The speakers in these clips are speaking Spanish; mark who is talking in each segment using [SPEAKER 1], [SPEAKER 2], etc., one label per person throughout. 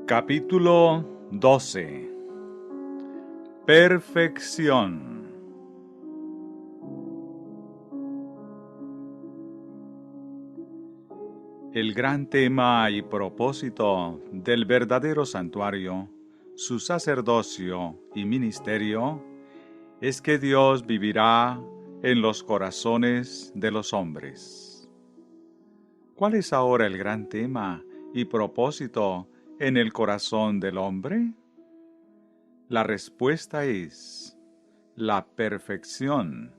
[SPEAKER 1] Capítulo 12. Perfección. El gran tema y propósito del verdadero santuario, su sacerdocio y ministerio, es que Dios vivirá en los corazones de los hombres. ¿Cuál es ahora el gran tema y propósito en el corazón del hombre? La respuesta es la perfección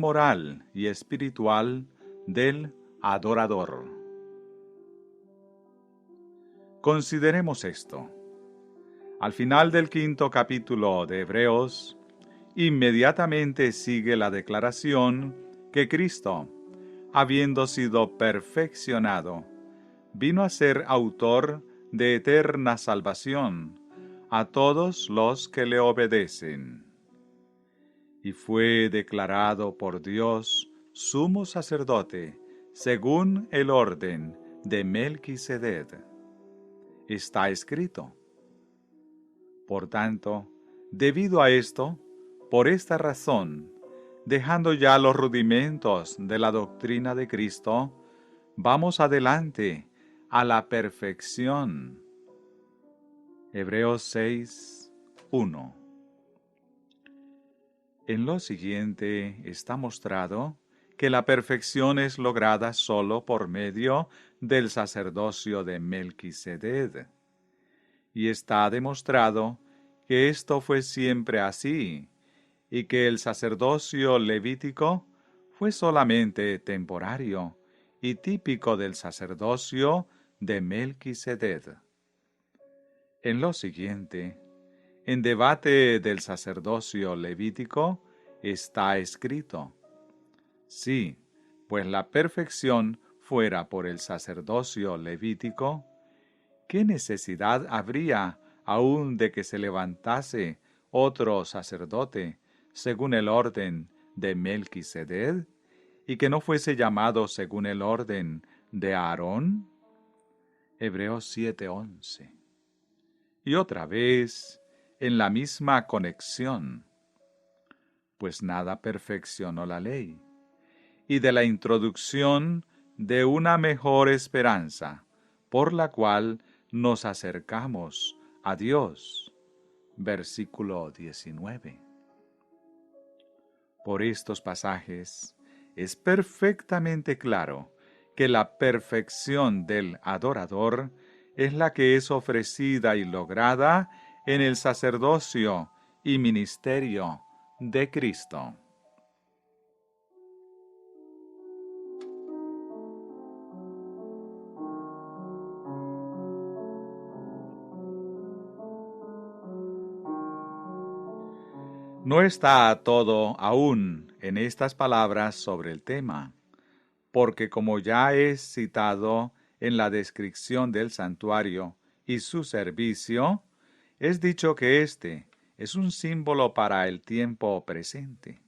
[SPEAKER 1] moral y espiritual del adorador. Consideremos esto. Al final del 5º capítulo de Hebreos, inmediatamente sigue la declaración que Cristo, habiendo sido perfeccionado, vino a ser autor de eterna salvación a todos los que le obedecen. Y fue declarado por Dios sumo sacerdote según el orden de Melquisedec. Está escrito. Por tanto, debido a esto, por esta razón, dejando ya los rudimentos de la doctrina de Cristo, vamos adelante a la perfección. Hebreos 6, 1. En lo siguiente está mostrado que la perfección es lograda solo por medio del sacerdocio de Melquisedec. Y está demostrado que esto fue siempre así, y que el sacerdocio levítico fue solamente temporario y típico del sacerdocio de Melquisedec. En lo siguiente, en debate del sacerdocio levítico, está escrito: si, pues la perfección fuera por el sacerdocio levítico, ¿qué necesidad habría aún de que se levantase otro sacerdote según el orden de Melquisedec, y que no fuese llamado según el orden de Aarón? Hebreos 7:11. Y otra vez, en la misma conexión, pues nada perfeccionó la ley, y de la introducción de una mejor esperanza, por la cual nos acercamos a Dios. Versículo 19. Por estos pasajes es perfectamente claro que la perfección del adorador es la que es ofrecida y lograda en el sacerdocio y ministerio de Cristo. No está todo aún en estas palabras sobre el tema, porque como ya es citado en la descripción del santuario y su servicio, es dicho que éste es un símbolo para el tiempo presente,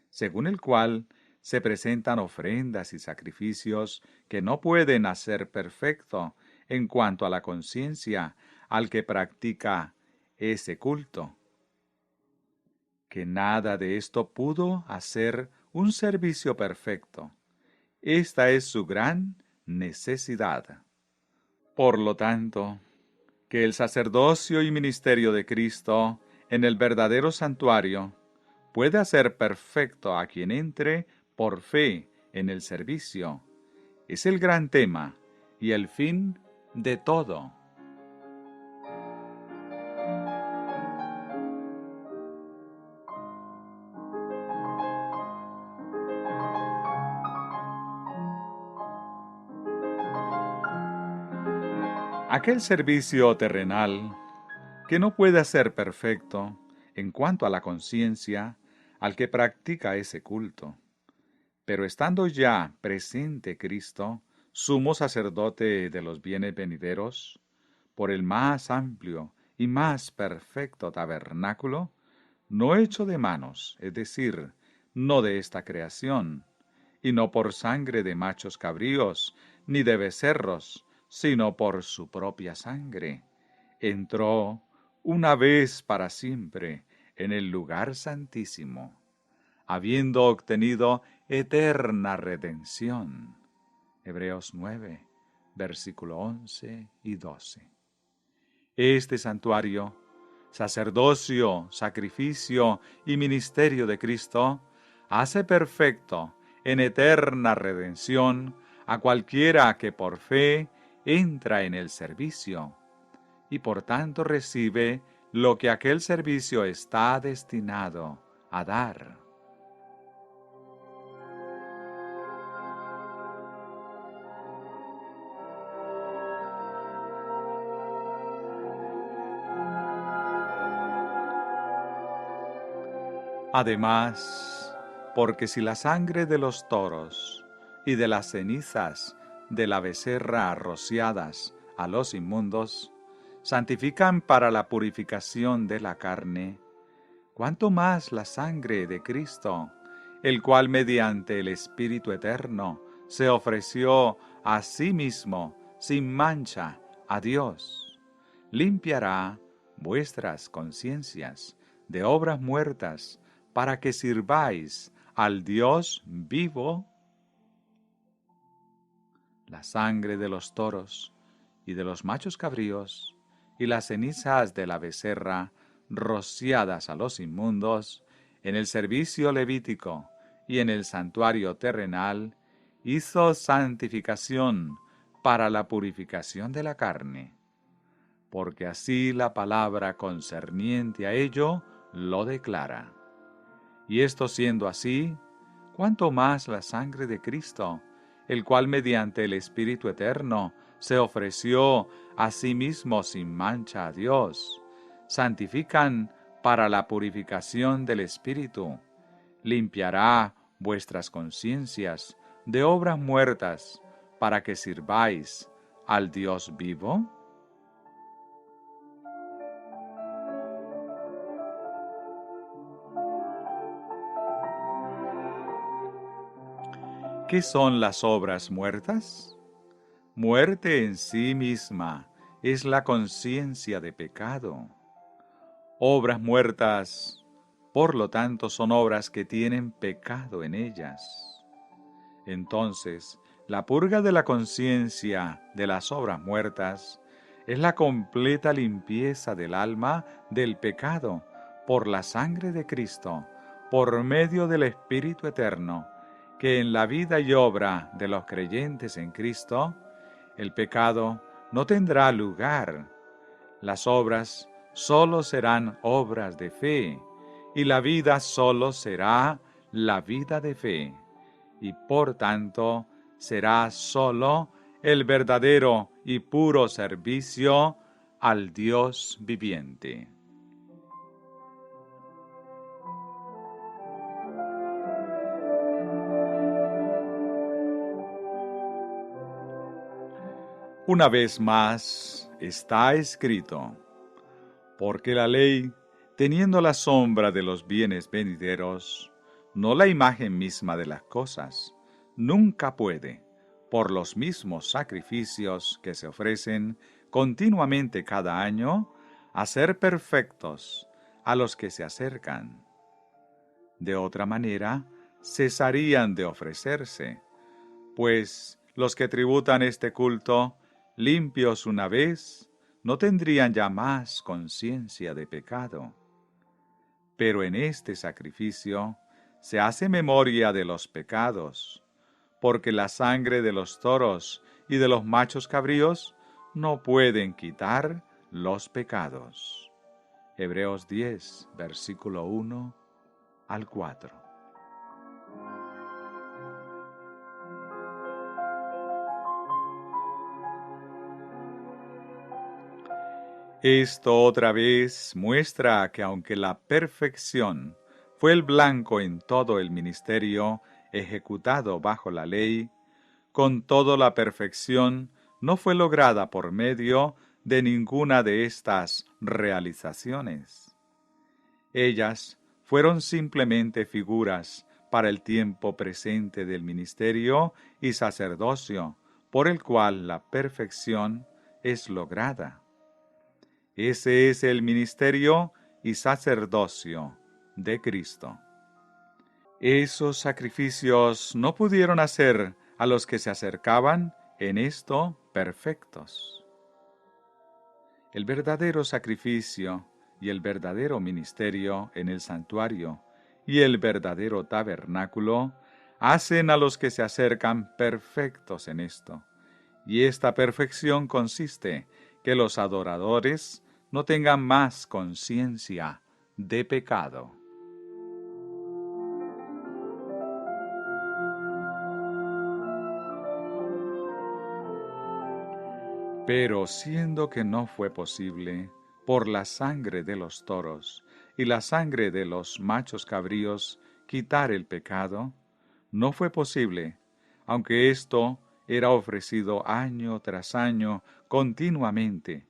[SPEAKER 1] según el cual se presentan ofrendas y sacrificios que no pueden hacer perfecto en cuanto a la conciencia al que practica ese culto. Que nada de esto pudo hacer un servicio perfecto. Esta es su gran necesidad. Por lo tanto, que el sacerdocio y ministerio de Cristo en el verdadero santuario puede hacer perfecto a quien entre por fe en el servicio, es el gran tema y el fin de todo. Aquel servicio terrenal que no puede ser perfecto en cuanto a la conciencia al que practica ese culto. Pero estando ya presente Cristo, sumo sacerdote de los bienes venideros, por el más amplio y más perfecto tabernáculo, no hecho de manos, es decir, no de esta creación, y no por sangre de machos cabríos, ni de becerros, sino por su propia sangre, entró una vez para siempre en el lugar santísimo, habiendo obtenido eterna redención. Hebreos 9, versículo 11 y 12. Este santuario, sacerdocio, sacrificio y ministerio de Cristo, hace perfecto en eterna redención a cualquiera que por fe entra en el servicio, y por tanto recibe lo que aquel servicio está destinado a dar. Además, porque si la sangre de los toros y de las cenizas de la becerra rociadas a los inmundos santifican para la purificación de la carne, cuánto más la sangre de Cristo, el cual mediante el Espíritu Eterno se ofreció a sí mismo sin mancha a Dios, limpiará vuestras conciencias de obras muertas para que sirváis al Dios vivo. La sangre de los toros y de los machos cabríos y las cenizas de la becerra rociadas a los inmundos en el servicio levítico y en el santuario terrenal hizo santificación para la purificación de la carne, porque así la palabra concerniente a ello lo declara. Y esto siendo así, ¿cuánto más la sangre de Cristo, el cual mediante el Espíritu Eterno se ofreció a sí mismo sin mancha a Dios, santifican para la purificación del Espíritu, limpiará vuestras conciencias de obras muertas para que sirváis al Dios vivo? ¿Qué son las obras muertas? Muerte en sí misma es la conciencia de pecado. Obras muertas, por lo tanto, son obras que tienen pecado en ellas. Entonces, la purga de la conciencia de las obras muertas es la completa limpieza del alma del pecado por la sangre de Cristo, por medio del Espíritu Eterno, que en la vida y obra de los creyentes en Cristo, el pecado no tendrá lugar. Las obras solo serán obras de fe, y la vida solo será la vida de fe, y por tanto será solo el verdadero y puro servicio al Dios viviente. Una vez más está escrito: porque la ley, teniendo la sombra de los bienes venideros, no la imagen misma de las cosas, nunca puede, por los mismos sacrificios que se ofrecen continuamente cada año, hacer perfectos a los que se acercan. De otra manera, cesarían de ofrecerse, pues los que tributan este culto, limpios una vez, no tendrían ya más conciencia de pecado. Pero en este sacrificio se hace memoria de los pecados, porque la sangre de los toros y de los machos cabríos no pueden quitar los pecados. Hebreos 10, versículo 1 al 4. Esto otra vez muestra que aunque la perfección fue el blanco en todo el ministerio ejecutado bajo la ley, con todo la perfección no fue lograda por medio de ninguna de estas realizaciones. Ellas fueron simplemente figuras para el tiempo presente del ministerio y sacerdocio por el cual la perfección es lograda. Ese es el ministerio y sacerdocio de Cristo. Esos sacrificios no pudieron hacer a los que se acercaban en esto perfectos. El verdadero sacrificio y el verdadero ministerio en el santuario y el verdadero tabernáculo hacen a los que se acercan perfectos en esto. Y esta perfección consiste que los adoradores no tengan más conciencia de pecado. Pero siendo que no fue posible, por la sangre de los toros y la sangre de los machos cabríos, quitar el pecado, no fue posible, aunque esto era ofrecido año tras año continuamente.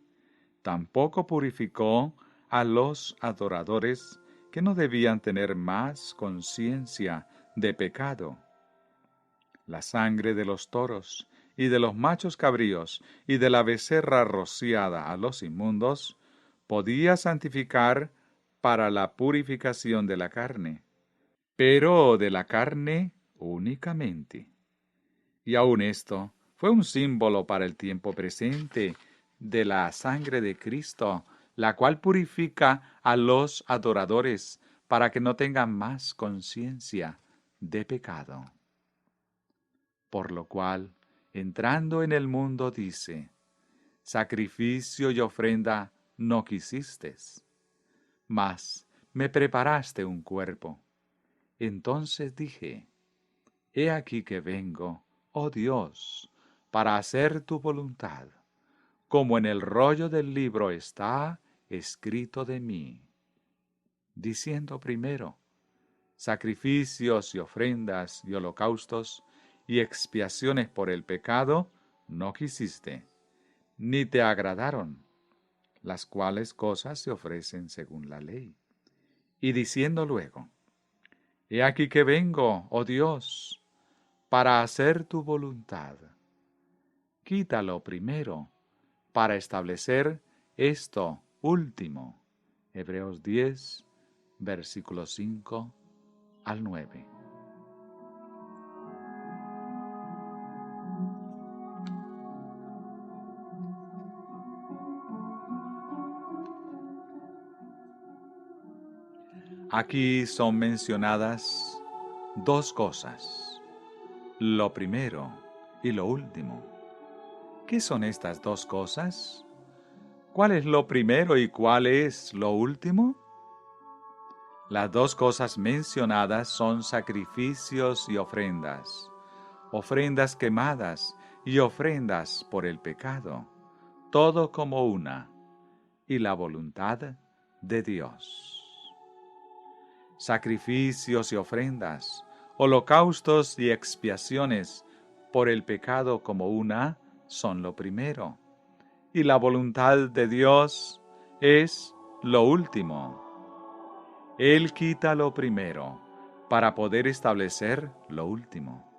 [SPEAKER 1] Tampoco purificó a los adoradores que no debían tener más conciencia de pecado. La sangre de los toros y de los machos cabríos y de la becerra rociada a los inmundos podía santificar para la purificación de la carne, pero de la carne únicamente. Y aun esto fue un símbolo para el tiempo presente de la sangre de Cristo, la cual purifica a los adoradores para que no tengan más conciencia de pecado. Por lo cual, entrando en el mundo, dice: sacrificio y ofrenda no quisistes, mas me preparaste un cuerpo. Entonces dije: he aquí que vengo, oh Dios, para hacer tu voluntad, como en el rollo del libro está escrito de mí. Diciendo primero: sacrificios y ofrendas y holocaustos y expiaciones por el pecado no quisiste, ni te agradaron, las cuales cosas se ofrecen según la ley. Y diciendo luego: he aquí que vengo, oh Dios, para hacer tu voluntad. Quítalo primero, para establecer esto último. Hebreos 10, versículos 5 al 9. Aquí son mencionadas dos cosas, lo primero y lo último. ¿Qué son estas dos cosas? ¿Cuál es lo primero y cuál es lo último? Las dos cosas mencionadas son sacrificios y ofrendas quemadas y ofrendas por el pecado, todo como una, y la voluntad de Dios. Sacrificios y ofrendas, holocaustos y expiaciones por el pecado como una son lo primero, y la voluntad de Dios es lo último. Él quita lo primero para poder establecer lo último.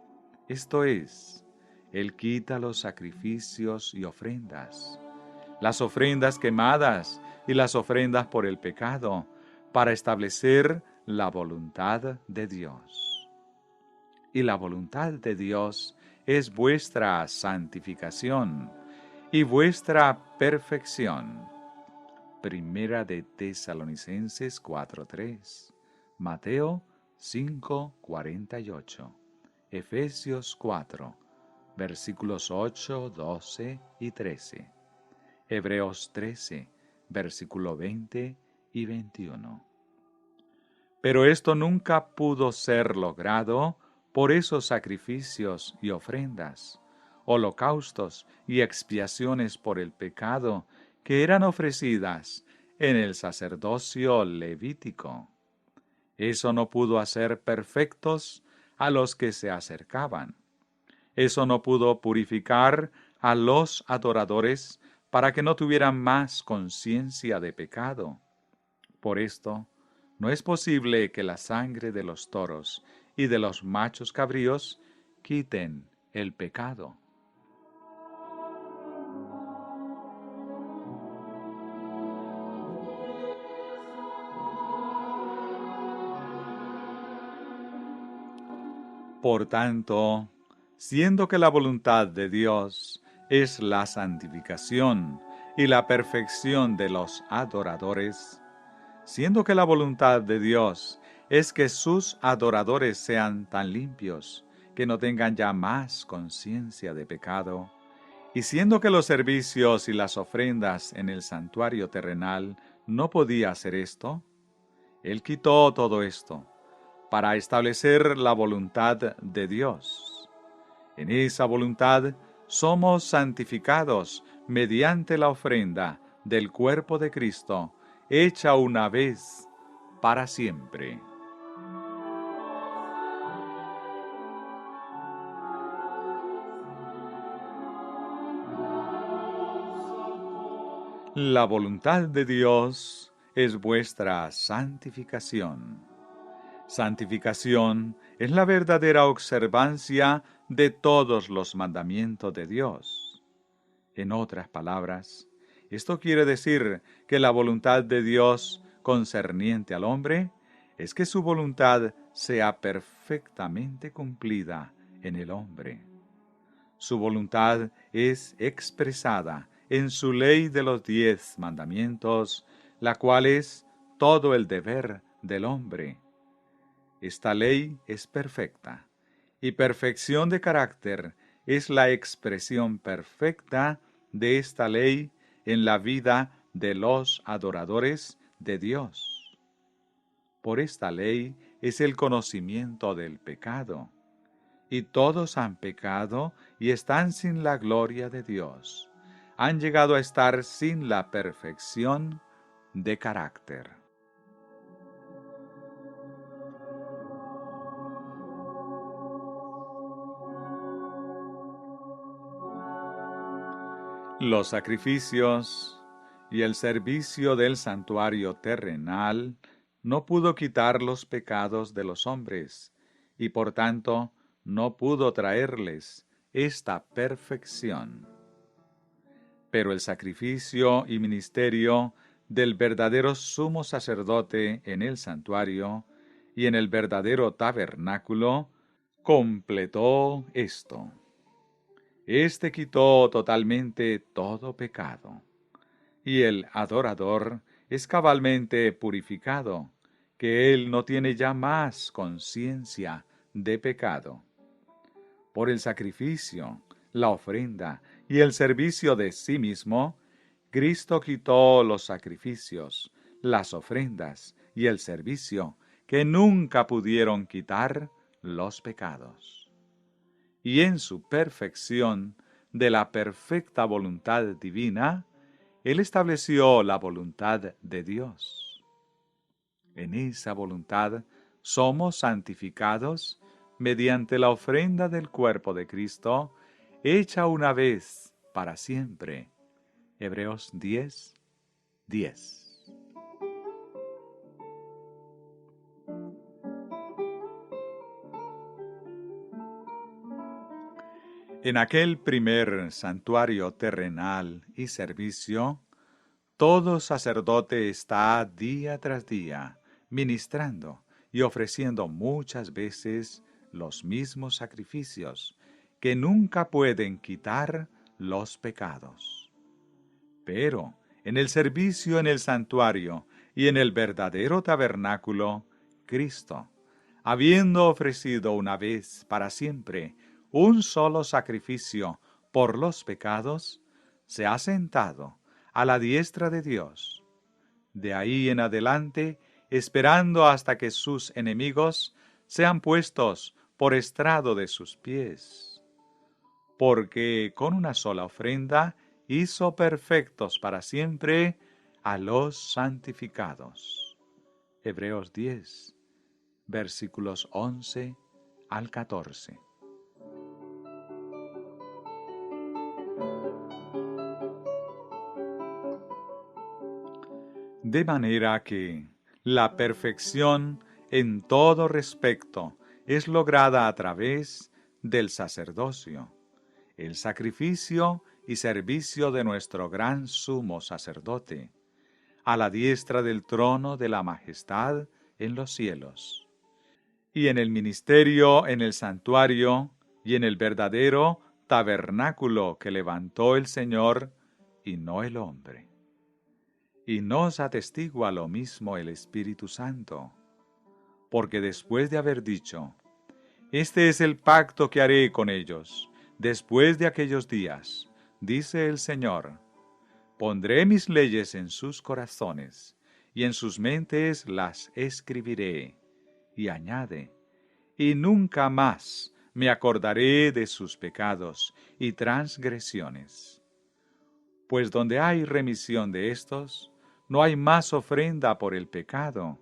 [SPEAKER 1] Esto es, Él quita los sacrificios y ofrendas, las ofrendas quemadas y las ofrendas por el pecado, para establecer la voluntad de Dios. Y la voluntad de Dios es vuestra santificación y vuestra perfección. Primera de Tesalonicenses 4:3, Mateo 5:48, Efesios 4, versículos 8, 12 y 13, Hebreos 13, versículo 20 y 21. Pero esto nunca pudo ser logrado por esos sacrificios y ofrendas, holocaustos y expiaciones por el pecado que eran ofrecidas en el sacerdocio levítico. Eso no pudo hacer perfectos a los que se acercaban. Eso no pudo purificar a los adoradores para que no tuvieran más conciencia de pecado. Por esto, no es posible que la sangre de los toros y de los machos cabríos quiten el pecado. Por tanto, siendo que la voluntad de Dios es la santificación y la perfección de los adoradores, siendo que la voluntad de Dios es que sus adoradores sean tan limpios que no tengan ya más conciencia de pecado, y siendo que los servicios y las ofrendas en el santuario terrenal no podía hacer esto, Él quitó todo esto para establecer la voluntad de Dios. En esa voluntad somos santificados mediante la ofrenda del cuerpo de Cristo, hecha una vez para siempre. La voluntad de Dios es vuestra santificación. Santificación es la verdadera observancia de todos los mandamientos de Dios. En otras palabras, esto quiere decir que la voluntad de Dios concerniente al hombre es que su voluntad sea perfectamente cumplida en el hombre. Su voluntad es expresada en su ley de los 10 mandamientos, la cual es todo el deber del hombre. Esta ley es perfecta, y perfección de carácter es la expresión perfecta de esta ley en la vida de los adoradores de Dios. Por esta ley es el conocimiento del pecado, y todos han pecado y están sin la gloria de Dios. Han llegado a estar sin la perfección de carácter. Los sacrificios y el servicio del santuario terrenal no pudo quitar los pecados de los hombres, y por tanto no pudo traerles esta perfección. Pero el sacrificio y ministerio del verdadero sumo sacerdote en el santuario y en el verdadero tabernáculo completó esto. Este quitó totalmente todo pecado, y el adorador es cabalmente purificado, que él no tiene ya más conciencia de pecado. Por el sacrificio, la ofrenda y el servicio de sí mismo, Cristo quitó los sacrificios, las ofrendas y el servicio que nunca pudieron quitar los pecados. Y en su perfección de la perfecta voluntad divina, Él estableció la voluntad de Dios. En esa voluntad somos santificados mediante la ofrenda del cuerpo de Cristo, hecha una vez para siempre. Hebreos 10, 10. En aquel primer santuario terrenal y servicio, todo sacerdote está día tras día ministrando y ofreciendo muchas veces los mismos sacrificios que nunca pueden quitar los pecados. Pero en el servicio en el santuario y en el verdadero tabernáculo, Cristo, habiendo ofrecido una vez para siempre un solo sacrificio por los pecados, se ha sentado a la diestra de Dios. De ahí en adelante, esperando hasta que sus enemigos sean puestos por estrado de sus pies. Porque con una sola ofrenda hizo perfectos para siempre a los santificados. Hebreos 10, versículos 11 al 14. De manera que la perfección en todo respecto es lograda a través del sacerdocio, el sacrificio y servicio de nuestro gran sumo sacerdote, a la diestra del trono de la majestad en los cielos. y en el ministerio, en el santuario y en el verdadero tabernáculo que levantó el Señor y no el hombre. Y nos atestigua lo mismo el Espíritu Santo, porque después de haber dicho, este es el pacto que haré con ellos, después de aquellos días, dice el Señor, pondré mis leyes en sus corazones, y en sus mentes las escribiré. Y añade, y nunca más me acordaré de sus pecados y transgresiones. Pues donde hay remisión de estos, no hay más ofrenda por el pecado.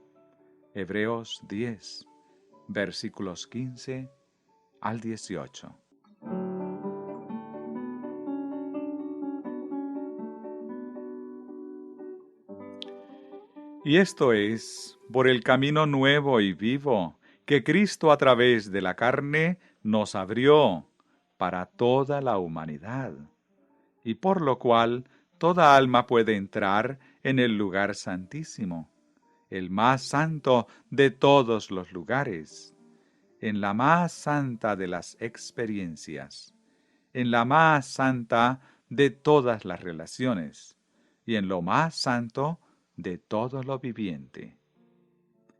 [SPEAKER 1] Hebreos 10, versículos 15 al 18. Y esto es por el camino nuevo y vivo que Cristo a través de la carne nos abrió para toda la humanidad, y por lo cual toda alma puede entrar en el lugar santísimo, el más santo de todos los lugares, en la más santa de las experiencias, en la más santa de todas las relaciones, y en lo más santo de todo lo viviente.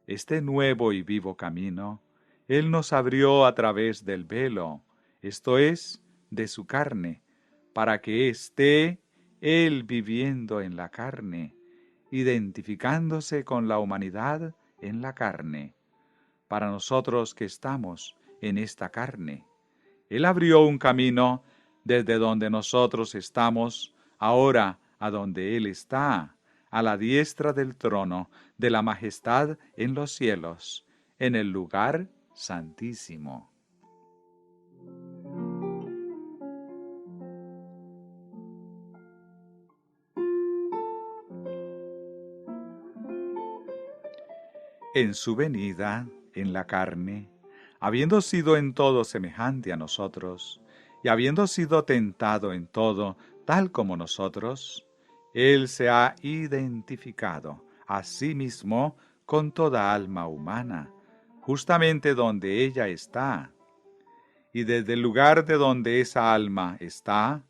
[SPEAKER 1] Este nuevo y vivo camino, Él nos abrió a través del velo, esto es, de su carne, para que esté Él viviendo en la carne, identificándose con la humanidad en la carne, para nosotros que estamos en esta carne. Él abrió un camino desde donde nosotros estamos, ahora a donde Él está, a la diestra del trono de la majestad en los cielos, en el lugar santísimo. En su venida, en la carne, habiendo sido en todo semejante a nosotros, y habiendo sido tentado en todo, tal como nosotros, Él se ha identificado a sí mismo con toda alma humana, justamente donde ella está. Y desde el lugar de donde esa alma está,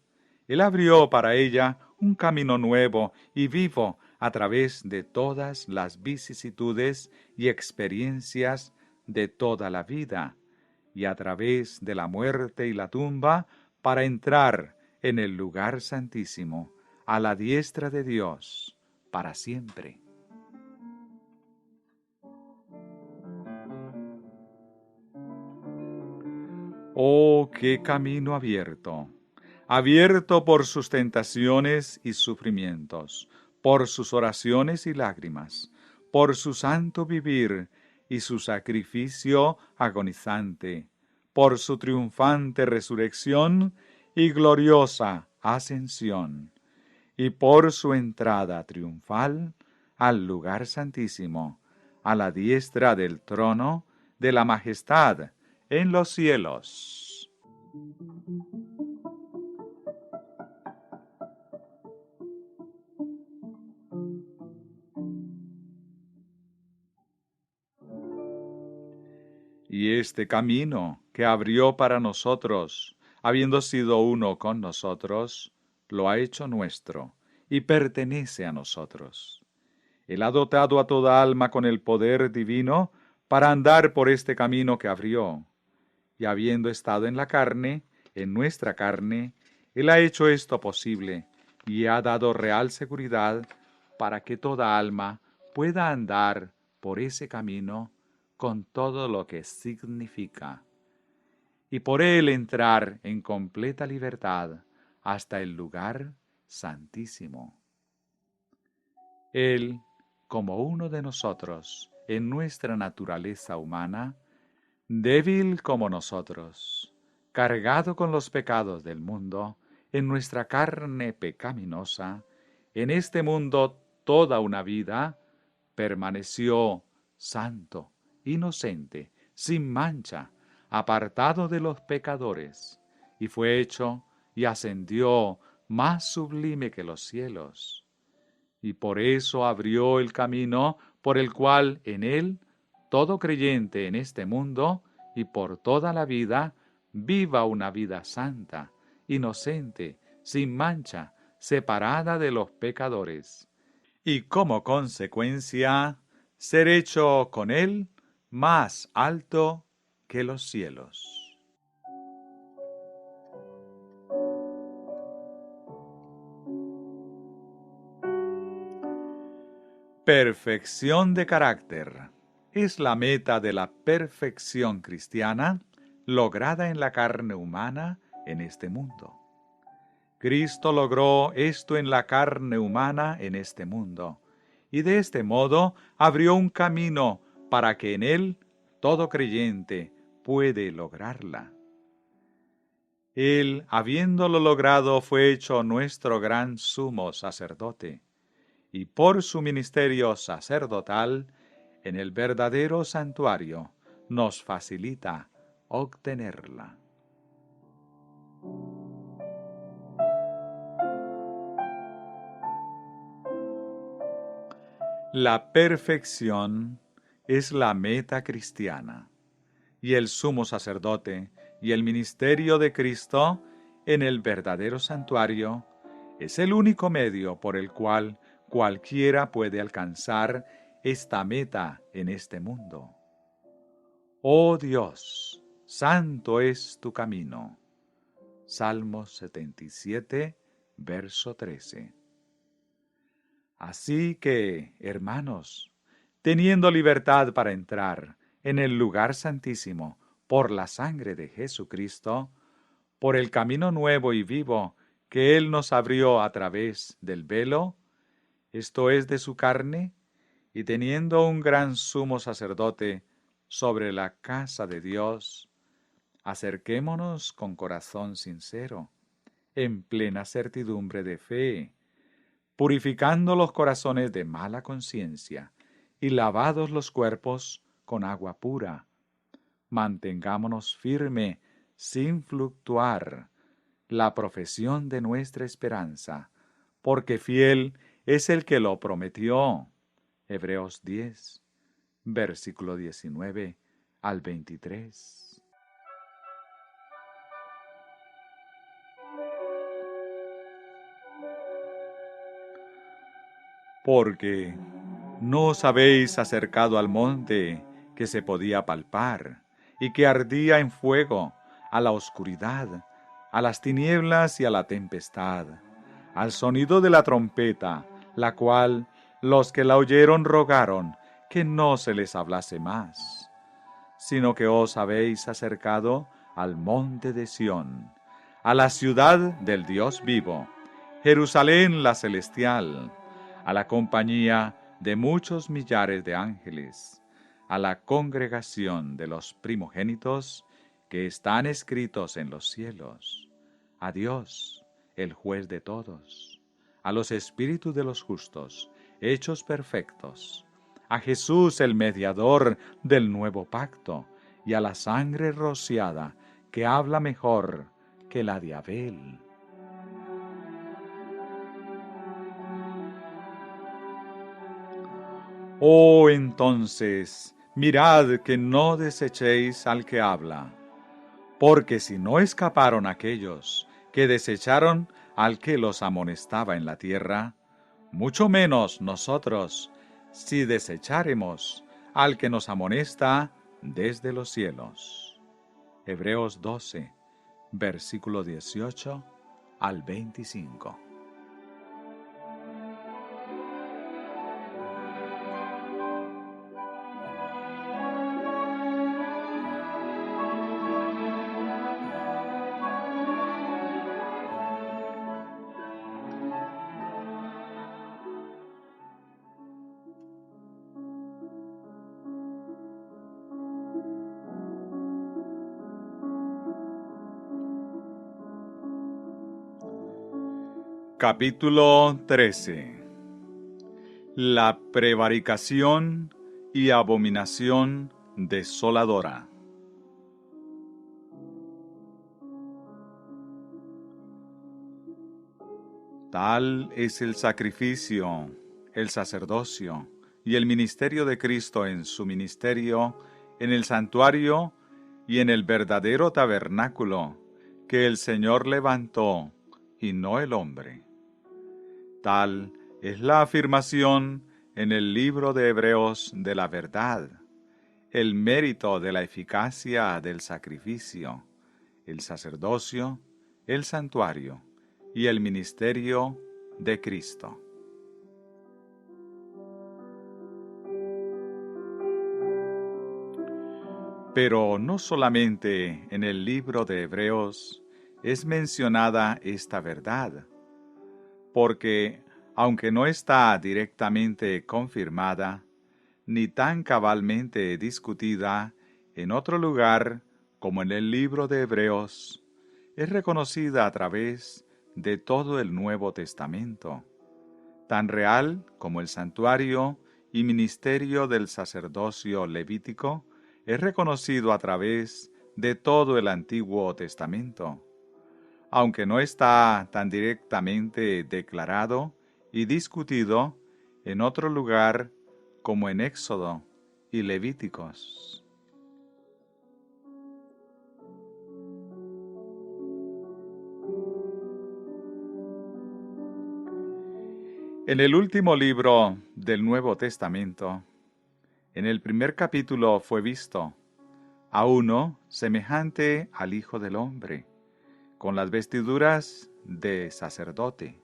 [SPEAKER 1] Él abrió para ella un camino nuevo y vivo a través de todas las vicisitudes y experiencias de toda la vida, y a través de la muerte y la tumba, para entrar en el lugar santísimo, a la diestra de Dios, para siempre. Oh, qué camino abierto, abierto por sus tentaciones y sufrimientos, por sus oraciones y lágrimas, por su santo vivir y su sacrificio agonizante, por su triunfante resurrección y gloriosa ascensión, y por su entrada triunfal al lugar santísimo, a la diestra del trono de la majestad en los cielos. Y este camino que abrió para nosotros, habiendo sido uno con nosotros, lo ha hecho nuestro y pertenece a nosotros. Él ha dotado a toda alma con el poder divino para andar por este camino que abrió. Y habiendo estado en la carne, en nuestra carne, Él ha hecho esto posible y ha dado real seguridad para que toda alma pueda andar por ese camino con todo lo que significa, y por Él entrar en completa libertad hasta el lugar santísimo. Él, como uno de nosotros, en nuestra naturaleza humana, débil como nosotros, cargado con los pecados del mundo, en nuestra carne pecaminosa, en este mundo toda una vida, permaneció santo, inocente, sin mancha, apartado de los pecadores, y fue hecho y ascendió más sublime que los cielos. Y por eso abrió el camino por el cual en él todo creyente en este mundo y por toda la vida viva una vida santa, inocente, sin mancha, separada de los pecadores, y como consecuencia ser hecho con Él más alto que los cielos. Perfección de carácter es la meta de la perfección cristiana lograda en la carne humana en este mundo. Cristo logró esto en la carne humana en este mundo, y de este modo abrió un camino para que en él todo creyente puede lograrla. Él, habiéndolo logrado, fue hecho nuestro gran sumo sacerdote, y por su ministerio sacerdotal, en el verdadero santuario, nos facilita obtenerla. La perfección es la meta cristiana, y el sumo sacerdote y el ministerio de Cristo en el verdadero santuario es el único medio por el cual cualquiera puede alcanzar esta meta en este mundo. Oh Dios, santo es tu camino. Salmos 77, verso 13. Así que, hermanos, teniendo libertad para entrar en el lugar santísimo por la sangre de Jesucristo, por el camino nuevo y vivo que Él nos abrió a través del velo, esto es de su carne, y teniendo un gran sumo sacerdote sobre la casa de Dios, acerquémonos con corazón sincero, en plena certidumbre de fe, purificando los corazones de mala conciencia y lavados los cuerpos con agua pura. Mantengámonos firme, sin fluctuar, la profesión de nuestra esperanza, porque fiel es el que lo prometió. Hebreos 10, versículo 19 al 23. Porque no os habéis acercado al monte que se podía palpar y que ardía en fuego, a la oscuridad, a las tinieblas y a la tempestad, al sonido de la trompeta, la cual los que la oyeron rogaron que no se les hablase más, sino que os habéis acercado al monte de Sión, a la ciudad del Dios vivo, Jerusalén la celestial, a la compañía de muchos millares de ángeles, a la congregación de los primogénitos que están escritos en los cielos, a Dios, el juez de todos, a los espíritus de los justos, hechos perfectos, a Jesús el mediador del nuevo pacto, y a la sangre rociada que habla mejor que la de Abel. Oh, entonces, mirad que no desechéis al que habla, porque si no escaparon aquellos que desecharon al que los amonestaba en la tierra, mucho menos nosotros, si desecháremos al que nos amonesta desde los cielos. Hebreos 12, versículo 18 al 25. Capítulo 13. La prevaricación y abominación desoladora. Tal es el sacrificio, el sacerdocio y el ministerio de Cristo en su ministerio, en el santuario y en el verdadero tabernáculo que el Señor levantó y no el hombre. Tal es la afirmación en el libro de Hebreos de la verdad, el mérito de la eficacia del sacrificio, el sacerdocio, el santuario y el ministerio de Cristo. Pero no solamente en el libro de Hebreos es mencionada esta verdad, porque, aunque no está directamente confirmada, ni tan cabalmente discutida en otro lugar como en el libro de Hebreos, es reconocida a través de todo el Nuevo Testamento, tan real como el santuario y ministerio del sacerdocio levítico es reconocido a través de todo el Antiguo Testamento, aunque no está tan directamente declarado y discutido en otro lugar como en Éxodo y Levíticos. En el último libro del Nuevo Testamento, en el primer capítulo fue visto a uno semejante al Hijo del Hombre, con las vestiduras de sacerdote.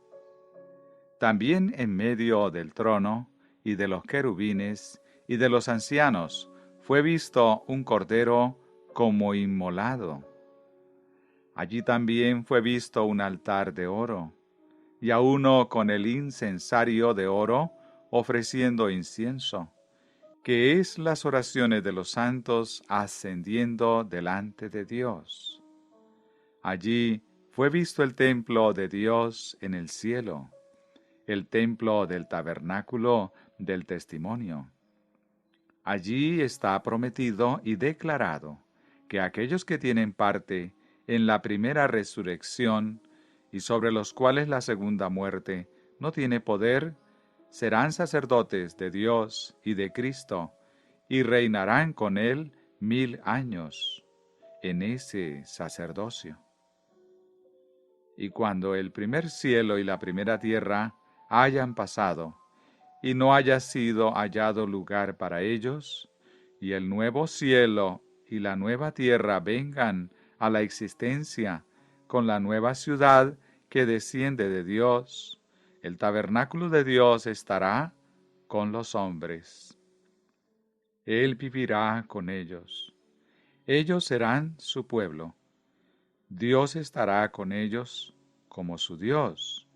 [SPEAKER 1] También en medio del trono y de los querubines y de los ancianos fue visto un cordero como inmolado. Allí también fue visto un altar de oro, y a uno con el incensario de oro ofreciendo incienso, que es las oraciones de los santos ascendiendo delante de Dios. Allí fue visto el templo de Dios en el cielo, el templo del tabernáculo del testimonio. Allí está prometido y declarado que aquellos que tienen parte en la primera resurrección y sobre los cuales la segunda muerte no tiene poder, serán sacerdotes de Dios y de Cristo y reinarán con Él 1000 años en ese sacerdocio. Y cuando el primer cielo y la primera tierra hayan pasado, y no haya sido hallado lugar para ellos, y el nuevo cielo y la nueva tierra vengan a la existencia con la nueva ciudad que desciende de Dios, el tabernáculo de Dios estará con los hombres. Él vivirá con ellos. Ellos serán su pueblo. Dios estará con ellos como su Dios,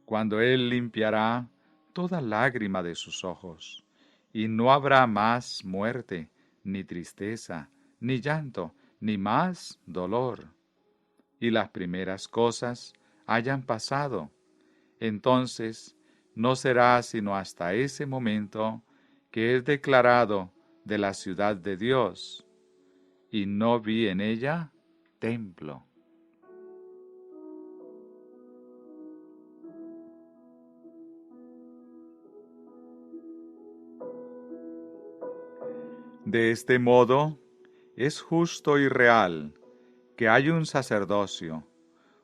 [SPEAKER 1] cuando Él limpiará toda lágrima de sus ojos, y no habrá más muerte, ni tristeza, ni llanto, ni más dolor. Y las primeras cosas hayan pasado. Entonces no será sino hasta ese momento que es declarado de la ciudad de Dios, y no vi en ella templo. De este modo, es justo y real que hay un sacerdocio,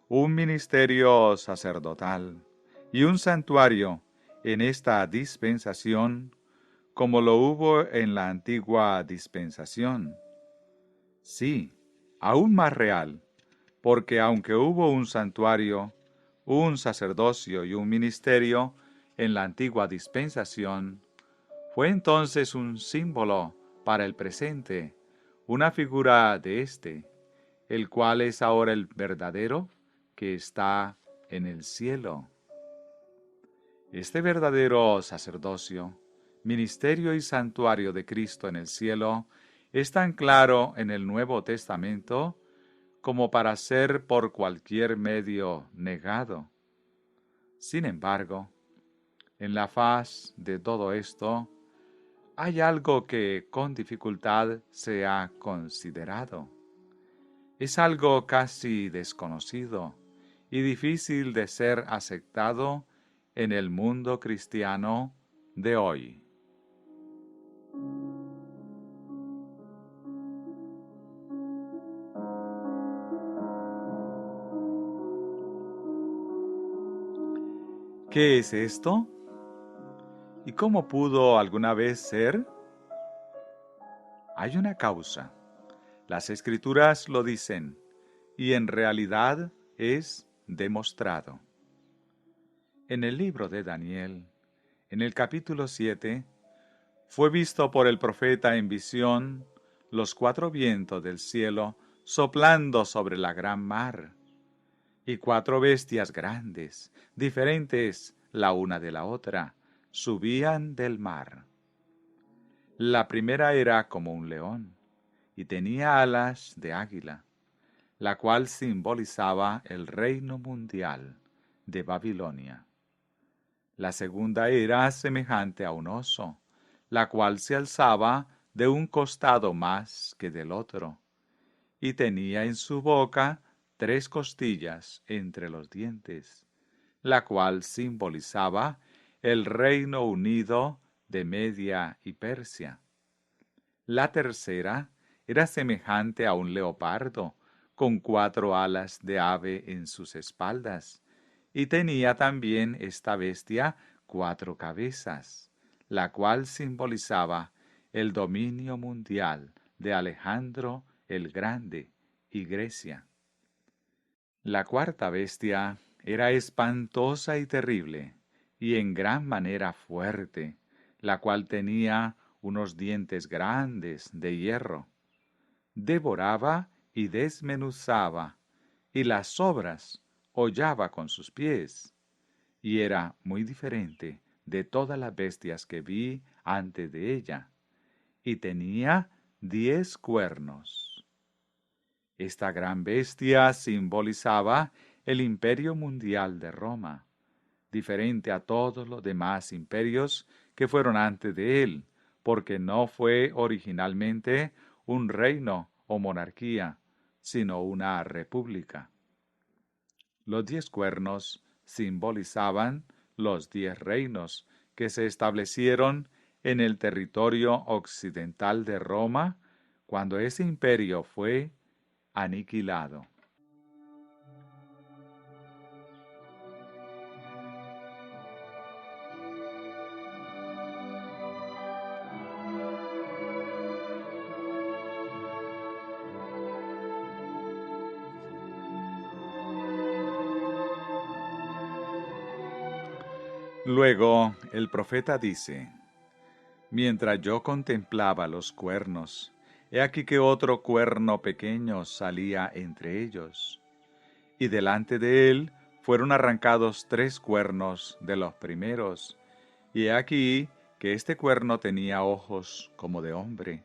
[SPEAKER 1] un ministerio sacerdotal y un santuario en esta dispensación, como lo hubo en la antigua dispensación. Sí, aún más real, porque aunque hubo un santuario, un sacerdocio y un ministerio en la antigua dispensación, fue entonces un símbolo para el presente, una figura de éste, el cual es ahora el verdadero que está en el cielo. Este verdadero sacerdocio, ministerio y santuario de Cristo en el cielo es tan claro en el Nuevo Testamento como para ser por cualquier medio negado. Sin embargo, en la faz de todo esto, hay algo que con dificultad se ha considerado. Es algo casi desconocido y difícil de ser aceptado en el mundo cristiano de hoy. ¿Qué es esto? ¿Y cómo pudo alguna vez ser? Hay una causa. Las Escrituras lo dicen, y en realidad es demostrado. En el libro de Daniel, en el capítulo 7, fue visto por el profeta en visión los 4 vientos del cielo soplando sobre la gran mar, y 4 bestias grandes, diferentes la una de la otra, subían del mar. La primera era como un león, y tenía alas de águila, la cual simbolizaba el reino mundial de Babilonia. La segunda era semejante a un oso, la cual se alzaba de un costado más que del otro, y tenía en su boca 3 costillas entre los dientes, la cual simbolizaba el reino unido de Media y Persia. La tercera era semejante a un leopardo, con 4 alas de ave en sus espaldas, y tenía también esta bestia 4 cabezas, la cual simbolizaba el dominio mundial de Alejandro el Grande y Grecia. La cuarta bestia era espantosa y terrible, y en gran manera fuerte, la cual tenía unos dientes grandes de hierro. Devoraba y desmenuzaba, y las sobras hollaba con sus pies, y era muy diferente de todas las bestias que vi antes de ella, y tenía 10 cuernos. Esta gran bestia simbolizaba el imperio mundial de Roma, diferente a todos los demás imperios que fueron antes de él, porque no fue originalmente un reino o monarquía, sino una república. Los 10 cuernos simbolizaban los 10 reinos que se establecieron en el territorio occidental de Roma cuando ese imperio fue aniquilado. Luego el profeta dice: mientras yo contemplaba los cuernos, he aquí que otro cuerno pequeño salía entre ellos, y delante de él fueron arrancados 3 cuernos de los primeros, y he aquí que este cuerno tenía ojos como de hombre,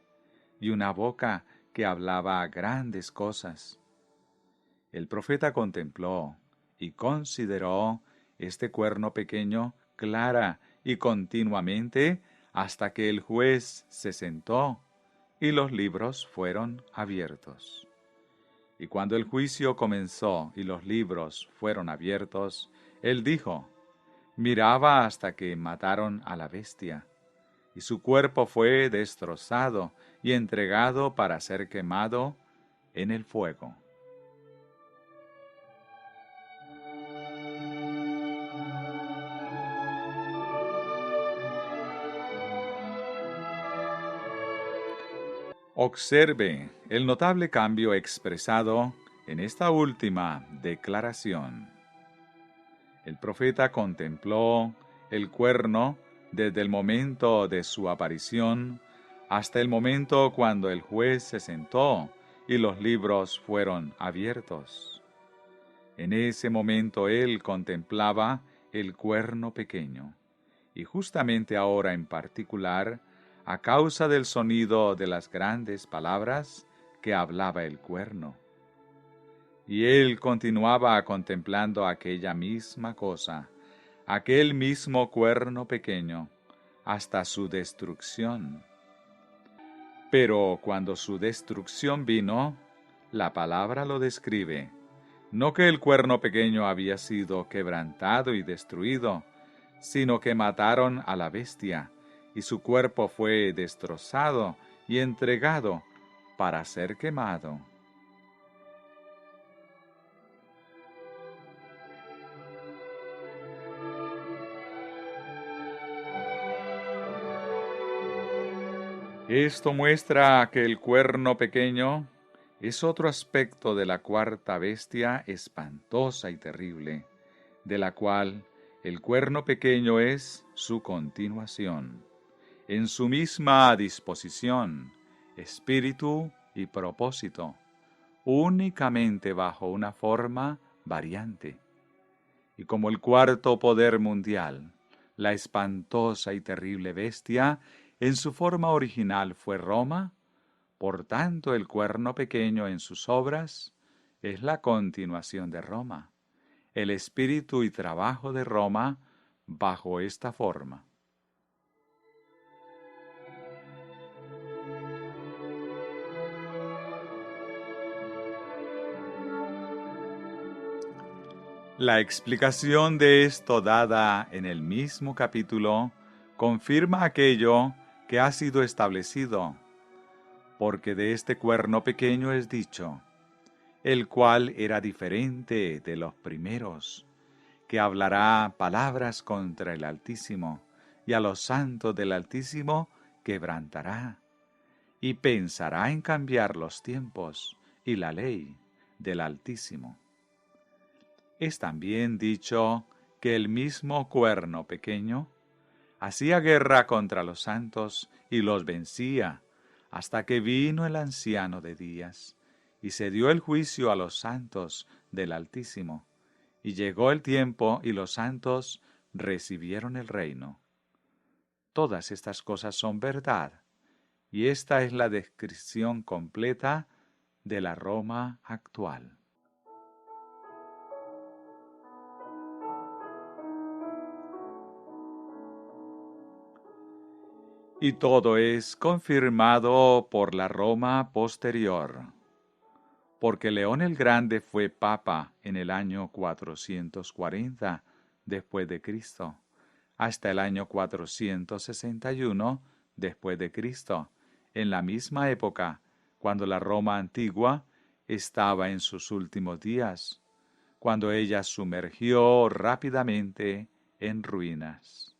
[SPEAKER 1] y una boca que hablaba grandes cosas. El profeta contempló y consideró este cuerno pequeño clara y continuamente hasta que el juez se sentó y los libros fueron abiertos. Y cuando el juicio comenzó y los libros fueron abiertos, él dijo: miraba hasta que mataron a la bestia, y su cuerpo fue destrozado y entregado para ser quemado en el fuego. Observe el notable cambio expresado en esta última declaración. El profeta contempló el cuerno desde el momento de su aparición hasta el momento cuando el juez se sentó y los libros fueron abiertos. En ese momento él contemplaba el cuerno pequeño, y justamente ahora en particular, a causa del sonido de las grandes palabras que hablaba el cuerno. Y él continuaba contemplando aquella misma cosa, aquel mismo cuerno pequeño, hasta su destrucción. Pero cuando su destrucción vino, la palabra lo describe, no que el cuerno pequeño había sido quebrantado y destruido, sino que mataron a la bestia, y su cuerpo fue destrozado y entregado para ser quemado. Esto muestra que el cuerno pequeño es otro aspecto de la cuarta bestia espantosa y terrible, de la cual el cuerno pequeño es su continuación, en su misma disposición, espíritu y propósito, únicamente bajo una forma variante. Y como el cuarto poder mundial, la espantosa y terrible bestia, en su forma original fue Roma, por tanto el cuerno pequeño en sus obras es la continuación de Roma, el espíritu y trabajo de Roma bajo esta forma. La explicación de esto dada en el mismo capítulo confirma aquello que ha sido establecido, porque de este cuerno pequeño es dicho, el cual era diferente de los primeros, que hablará palabras contra el Altísimo, y a los santos del Altísimo quebrantará, y pensará en cambiar los tiempos y la ley del Altísimo. Es también dicho que el mismo cuerno pequeño hacía guerra contra los santos y los vencía, hasta que vino el anciano de días, y se dio el juicio a los santos del Altísimo, y llegó el tiempo y los santos recibieron el reino. Todas estas cosas son verdad, y esta es la descripción completa de la Roma actual. Y todo es confirmado por la Roma posterior, porque León el Grande fue papa en el año 440 después de Cristo, hasta el año 461 después de Cristo, en la misma época cuando la Roma antigua estaba en sus últimos días, cuando ella sumergió rápidamente en ruinas.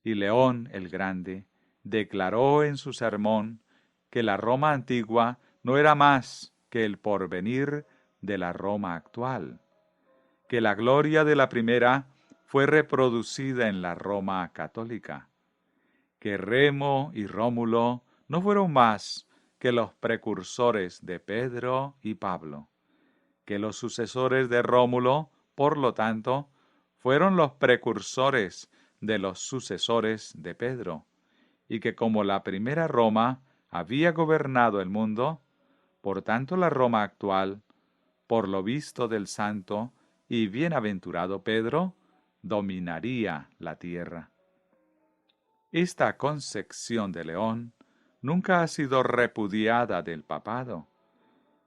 [SPEAKER 1] Y León el Grande declaró en su sermón que la Roma antigua no era más que el porvenir de la Roma actual, que la gloria de la primera fue reproducida en la Roma católica, que Remo y Rómulo no fueron más que los precursores de Pedro y Pablo, que los sucesores de Rómulo, por lo tanto, fueron los precursores de los sucesores de Pedro, y que como la primera Roma había gobernado el mundo, por tanto la Roma actual, por lo visto del santo y bienaventurado Pedro, dominaría la tierra. Esta concepción de León nunca ha sido repudiada del papado,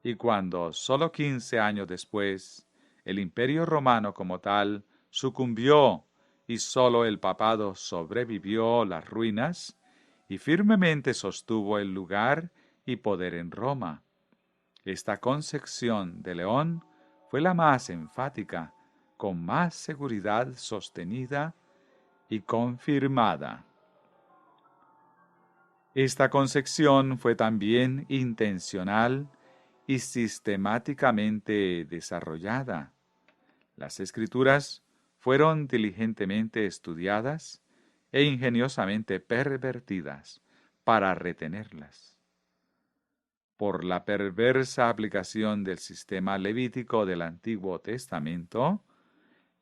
[SPEAKER 1] y cuando, sólo 15 años después, el imperio romano como tal sucumbió y sólo el papado sobrevivió las ruinas y firmemente sostuvo el lugar y poder en Roma, esta concepción de León fue la más enfática, con más seguridad sostenida y confirmada. Esta concepción fue también intencional y sistemáticamente desarrollada. Las Escrituras fueron diligentemente estudiadas e ingeniosamente pervertidas para retenerlas. Por la perversa aplicación del sistema levítico del Antiguo Testamento,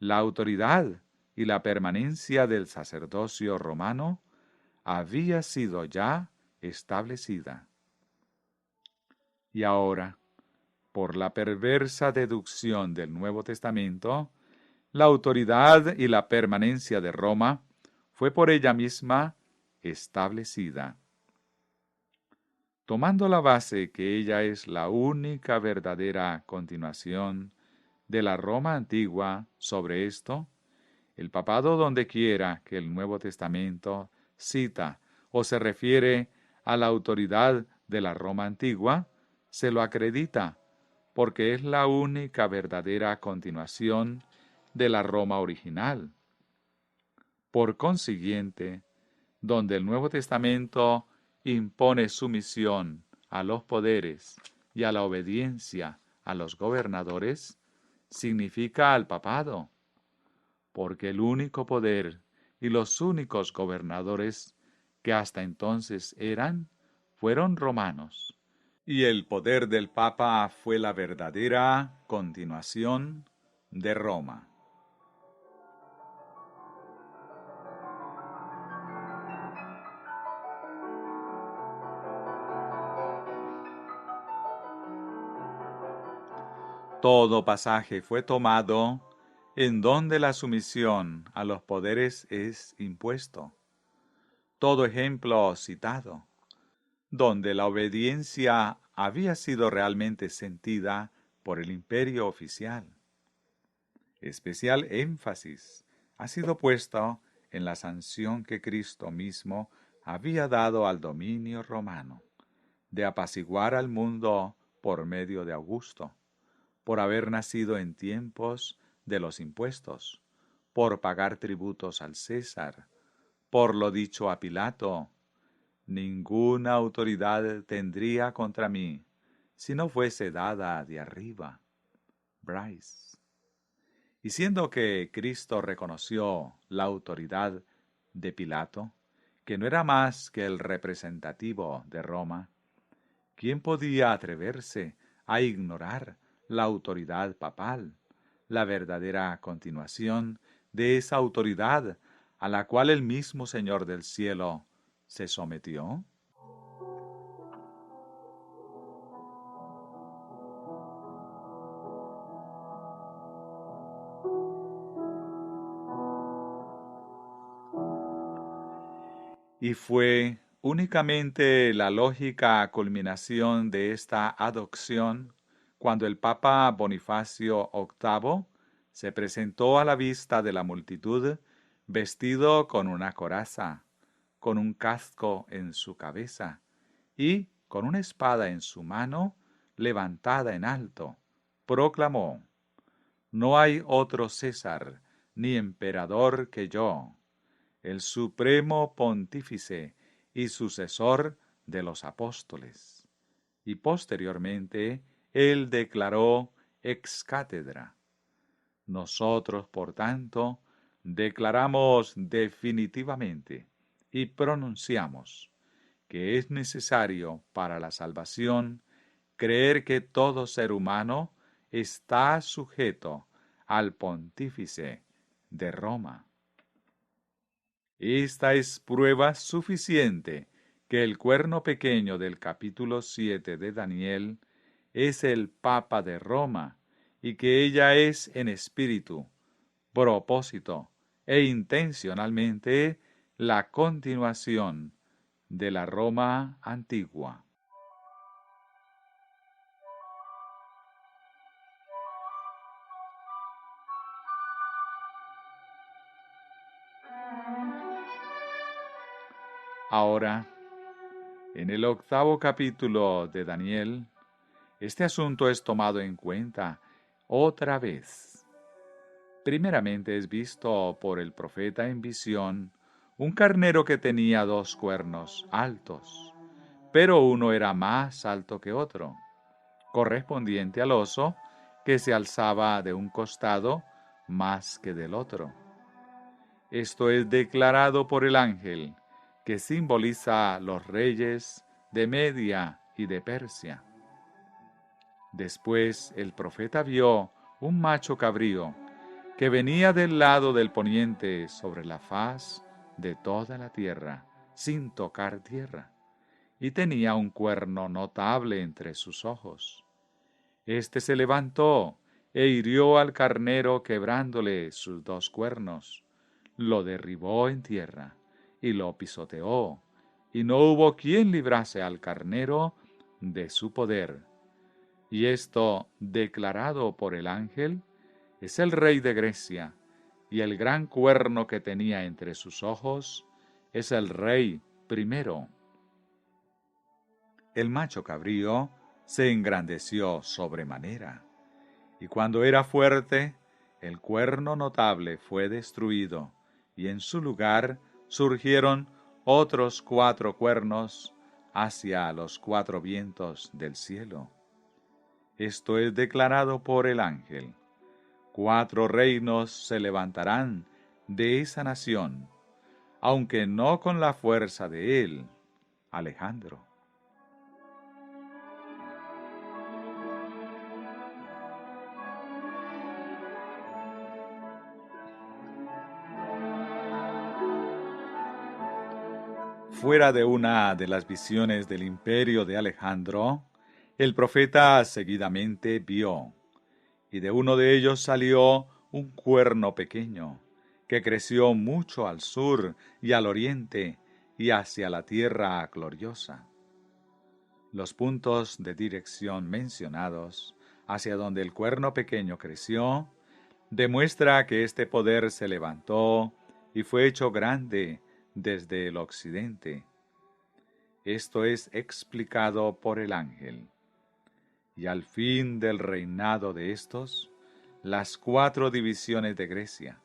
[SPEAKER 1] la autoridad y la permanencia del sacerdocio romano había sido ya establecida. Y ahora, por la perversa deducción del Nuevo Testamento, la autoridad y la permanencia de Roma fue por ella misma establecida. Tomando la base que ella es la única verdadera continuación de la Roma antigua sobre esto, el papado donde quiera que el Nuevo Testamento cita o se refiere a la autoridad de la Roma antigua, se lo acredita, porque es la única verdadera continuación de la Roma original. Por consiguiente, donde el Nuevo Testamento impone sumisión a los poderes y a la obediencia a los gobernadores, significa al papado, porque el único poder y los únicos gobernadores que hasta entonces fueron romanos, y el poder del Papa fue la verdadera continuación de Roma. Todo pasaje fue tomado en donde la sumisión a los poderes es impuesto. Todo ejemplo citado, donde la obediencia había sido realmente sentida por el imperio oficial. Especial énfasis ha sido puesto en la sanción que Cristo mismo había dado al dominio romano, de apaciguar al mundo por medio de Augusto, por haber nacido en tiempos de los impuestos, por pagar tributos al César, por lo dicho a Pilato: ninguna autoridad tendría contra mí si no fuese dada de arriba. Bryce. Y siendo que Cristo reconoció la autoridad de Pilato, que no era más que el representativo de Roma, ¿quién podía atreverse a ignorar la autoridad papal, la verdadera continuación de esa autoridad a la cual el mismo Señor del cielo se sometió? Y fue únicamente la lógica culminación de esta adopción cuando el Papa Bonifacio VIII se presentó a la vista de la multitud vestido con una coraza, con un casco en su cabeza y con una espada en su mano levantada en alto, proclamó: no hay otro César ni emperador que yo, el supremo pontífice y sucesor de los apóstoles. Y posteriormente él declaró ex cátedra: nosotros, por tanto, declaramos definitivamente y pronunciamos que es necesario para la salvación creer que todo ser humano está sujeto al pontífice de Roma. Esta es prueba suficiente que el cuerno pequeño del capítulo 7 de Daniel es el Papa de Roma y que ella es en espíritu, propósito e intencionalmente la continuación de la Roma antigua. Ahora, en el 8º capítulo de Daniel, este asunto es tomado en cuenta otra vez. Primeramente es visto por el profeta en visión un carnero que tenía 2 cuernos altos, pero uno era más alto que otro, correspondiente al oso que se alzaba de un costado más que del otro. Esto es declarado por el ángel, que simboliza los reyes de Media y de Persia. Después el profeta vio un macho cabrío que venía del lado del poniente sobre la faz de toda la tierra, sin tocar tierra, y tenía un cuerno notable entre sus ojos. Este se levantó e hirió al carnero quebrándole sus 2 cuernos, lo derribó en tierra y lo pisoteó, y no hubo quien librase al carnero de su poder. Y esto, declarado por el ángel, es el rey de Grecia, y el gran cuerno que tenía entre sus ojos es el rey primero. El macho cabrío se engrandeció sobremanera, y cuando era fuerte, el cuerno notable fue destruido, y en su lugar surgieron otros 4 cuernos hacia los 4 vientos del cielo. Esto es declarado por el ángel. 4 reinos se levantarán de esa nación, aunque no con la fuerza de él. Alejandro. Fuera de una de las visiones del imperio de Alejandro, el profeta seguidamente vio, y de uno de ellos salió un cuerno pequeño, que creció mucho al sur y al oriente y hacia la tierra gloriosa. Los puntos de dirección mencionados, hacia donde el cuerno pequeño creció, demuestra que este poder se levantó y fue hecho grande desde el occidente. Esto es explicado por el ángel. Y al fin del reinado de estos, las 4 divisiones de Grecia,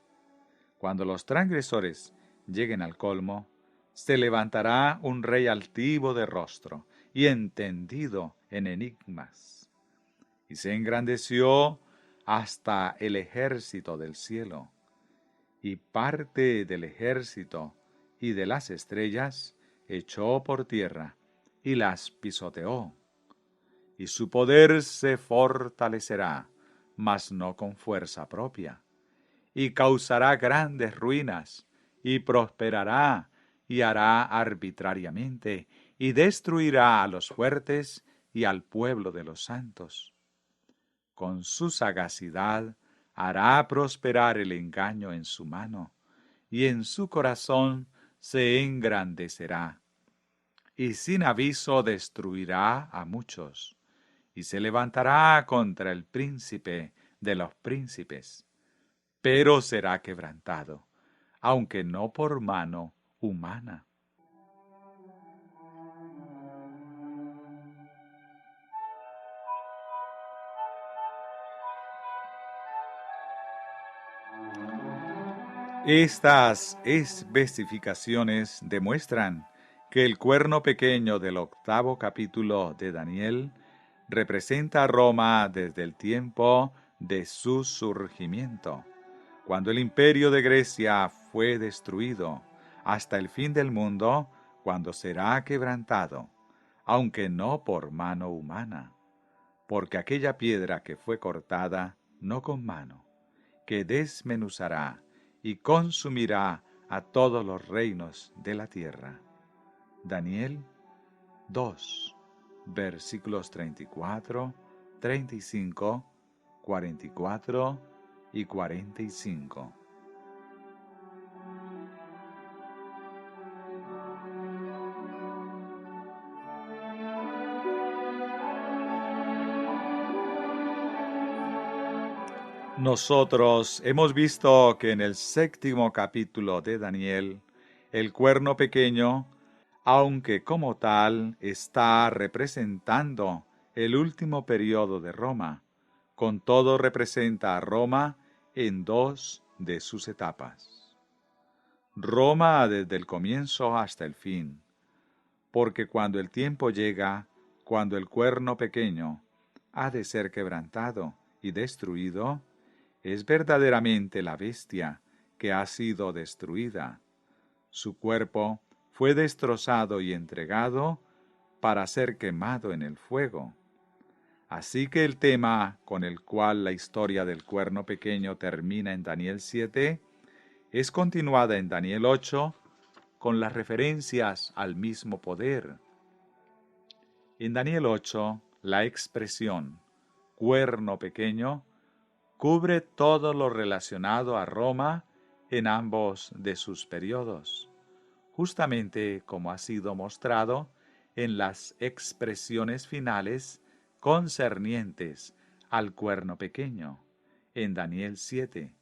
[SPEAKER 1] cuando los transgresores lleguen al colmo, se levantará un rey altivo de rostro y entendido en enigmas, y se engrandeció hasta el ejército del cielo, y parte del ejército y de las estrellas echó por tierra y las pisoteó, y su poder se fortalecerá, mas no con fuerza propia, y causará grandes ruinas, y prosperará, y hará arbitrariamente, y destruirá a los fuertes y al pueblo de los santos. Con su sagacidad hará prosperar el engaño en su mano, y en su corazón se engrandecerá, y sin aviso destruirá a muchos, y se levantará contra el príncipe de los príncipes, pero será quebrantado, aunque no por mano humana. Estas especificaciones demuestran que el cuerno pequeño del 8º capítulo de Daniel representa a Roma desde el tiempo de su surgimiento, cuando el imperio de Grecia fue destruido, hasta el fin del mundo, cuando será quebrantado, aunque no por mano humana, porque aquella piedra que fue cortada, no con mano, que desmenuzará y consumirá a todos los reinos de la tierra. Daniel 2, versículos 34, 35, 44 y 45. Nosotros hemos visto que en el 7º capítulo de Daniel, el cuerno pequeño, aunque como tal está representando el último periodo de Roma, con todo representa a Roma en 2 de sus etapas. Roma desde el comienzo hasta el fin, porque cuando el tiempo llega, cuando el cuerno pequeño ha de ser quebrantado y destruido, es verdaderamente la bestia que ha sido destruida. Su cuerpo fue destrozado y entregado para ser quemado en el fuego. Así que el tema con el cual la historia del cuerno pequeño termina en Daniel 7 es continuada en Daniel 8 con las referencias al mismo poder. En Daniel 8, la expresión cuerno pequeño cubre todo lo relacionado a Roma en ambos de sus periodos, justamente como ha sido mostrado en las expresiones finales concernientes al cuerno pequeño, en Daniel 7,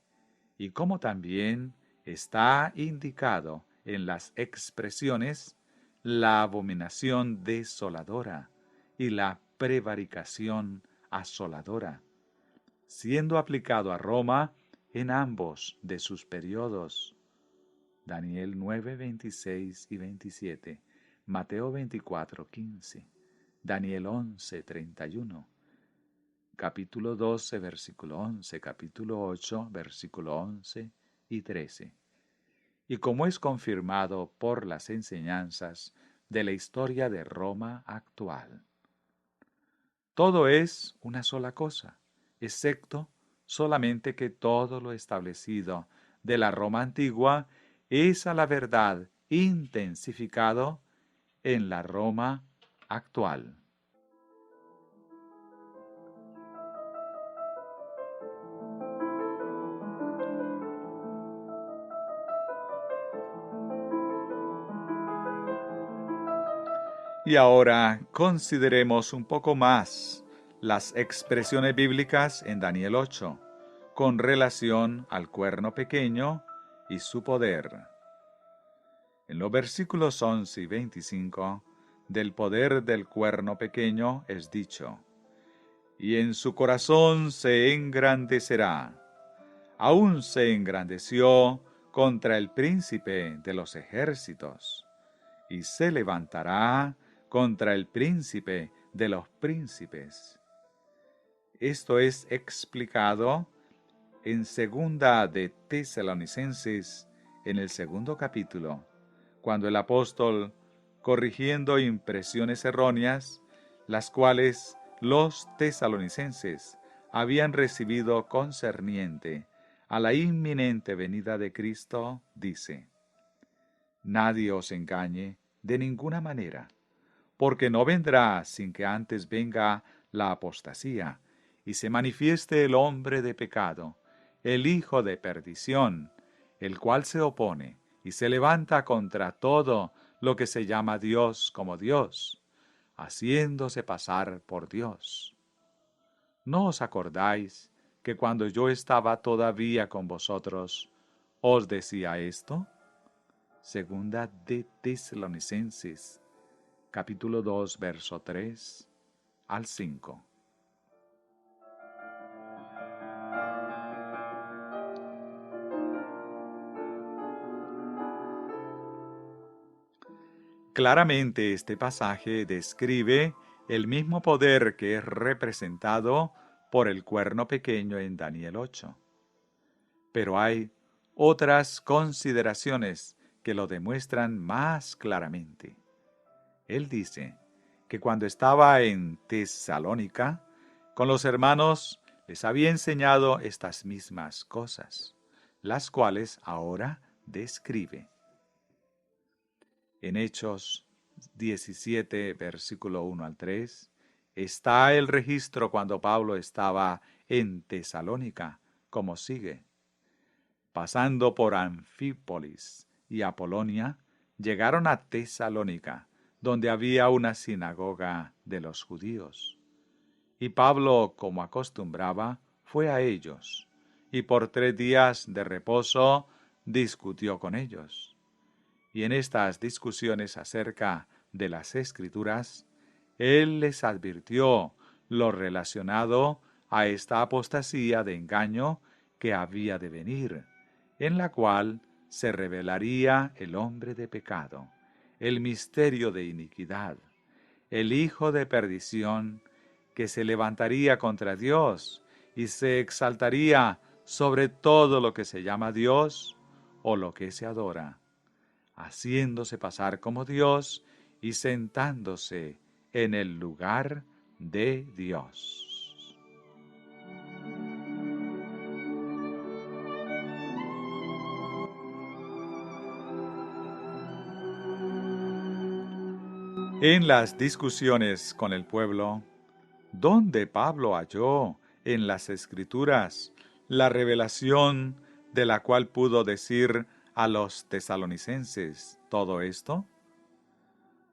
[SPEAKER 1] y como también está indicado en las expresiones la abominación desoladora y la prevaricación asoladora, siendo aplicado a Roma en ambos de sus periodos. Daniel 9, 26 y 27, Mateo 24, 15, Daniel 11, 31, capítulo 12, versículo 11, capítulo 8, versículo 11 y 13. Y como es confirmado por las enseñanzas de la historia de Roma actual. Todo es una sola cosa, excepto solamente que todo lo establecido de la Roma antigua es a la verdad intensificado en la Roma actual. Y ahora consideremos un poco más las expresiones bíblicas en Daniel 8, con relación al cuerno pequeño y su poder. En los versículos 11 y 25, del poder del cuerno pequeño es dicho, y en su corazón se engrandecerá. Aún se engrandeció contra el príncipe de los ejércitos, y se levantará contra el príncipe de los príncipes. Esto es explicado en segunda de Tesalonicenses, en el segundo capítulo, cuando el apóstol, corrigiendo impresiones erróneas, las cuales los tesalonicenses habían recibido concerniente a la inminente venida de Cristo, dice: Nadie os engañe de ninguna manera, porque no vendrá sin que antes venga la apostasía, y se manifieste el hombre de pecado, el hijo de perdición, el cual se opone y se levanta contra todo lo que se llama Dios como Dios, haciéndose pasar por Dios. ¿No os acordáis que cuando yo estaba todavía con vosotros, os decía esto? Segunda de Tesalonicenses, capítulo 2, verso 3 al 5. Claramente este pasaje describe el mismo poder que es representado por el cuerno pequeño en Daniel 8. Pero hay otras consideraciones que lo demuestran más claramente. Él dice que cuando estaba en Tesalónica, con los hermanos les había enseñado estas mismas cosas, las cuales ahora describe. En Hechos 17, versículo 1 al 3, está el registro cuando Pablo estaba en Tesalónica, como sigue. Pasando por Anfípolis y Apolonia, llegaron a Tesalónica, donde había una sinagoga de los judíos. Y Pablo, como acostumbraba, fue a ellos, y por 3 días de reposo discutió con ellos. Y en estas discusiones acerca de las Escrituras, él les advirtió lo relacionado a esta apostasía de engaño que había de venir, en la cual se revelaría el hombre de pecado, el misterio de iniquidad, el hijo de perdición, que se levantaría contra Dios y se exaltaría sobre todo lo que se llama Dios o lo que se adora, haciéndose pasar como Dios y sentándose en el lugar de Dios. En las discusiones con el pueblo, ¿dónde Pablo halló en las Escrituras la revelación de la cual pudo decir a los tesalonicenses todo esto?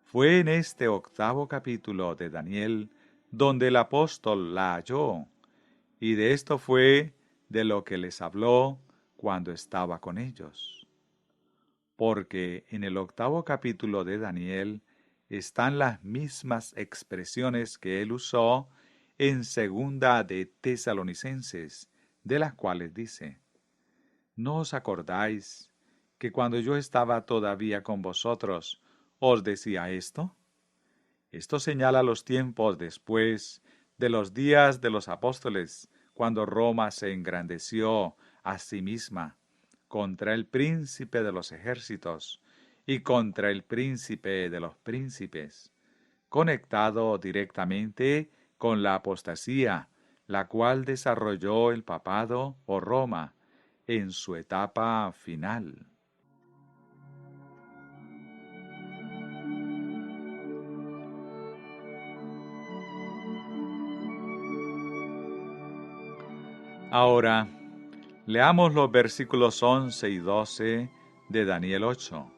[SPEAKER 1] Fue en este 8º capítulo de Daniel donde el apóstol la halló, y de esto fue de lo que les habló cuando estaba con ellos. porque en el 8º capítulo de Daniel están las mismas expresiones que él usó en segunda de Tesalonicenses, de las cuales dice: ¿No os acordáis que cuando yo estaba todavía con vosotros os decía esto? Esto señala los tiempos después de los días de los apóstoles, cuando Roma se engrandeció a sí misma contra el príncipe de los ejércitos y contra el príncipe de los príncipes, conectado directamente con la apostasía, la cual desarrolló el papado o Roma en su etapa final. Ahora, leamos los versículos 11 y 12 de Daniel 8,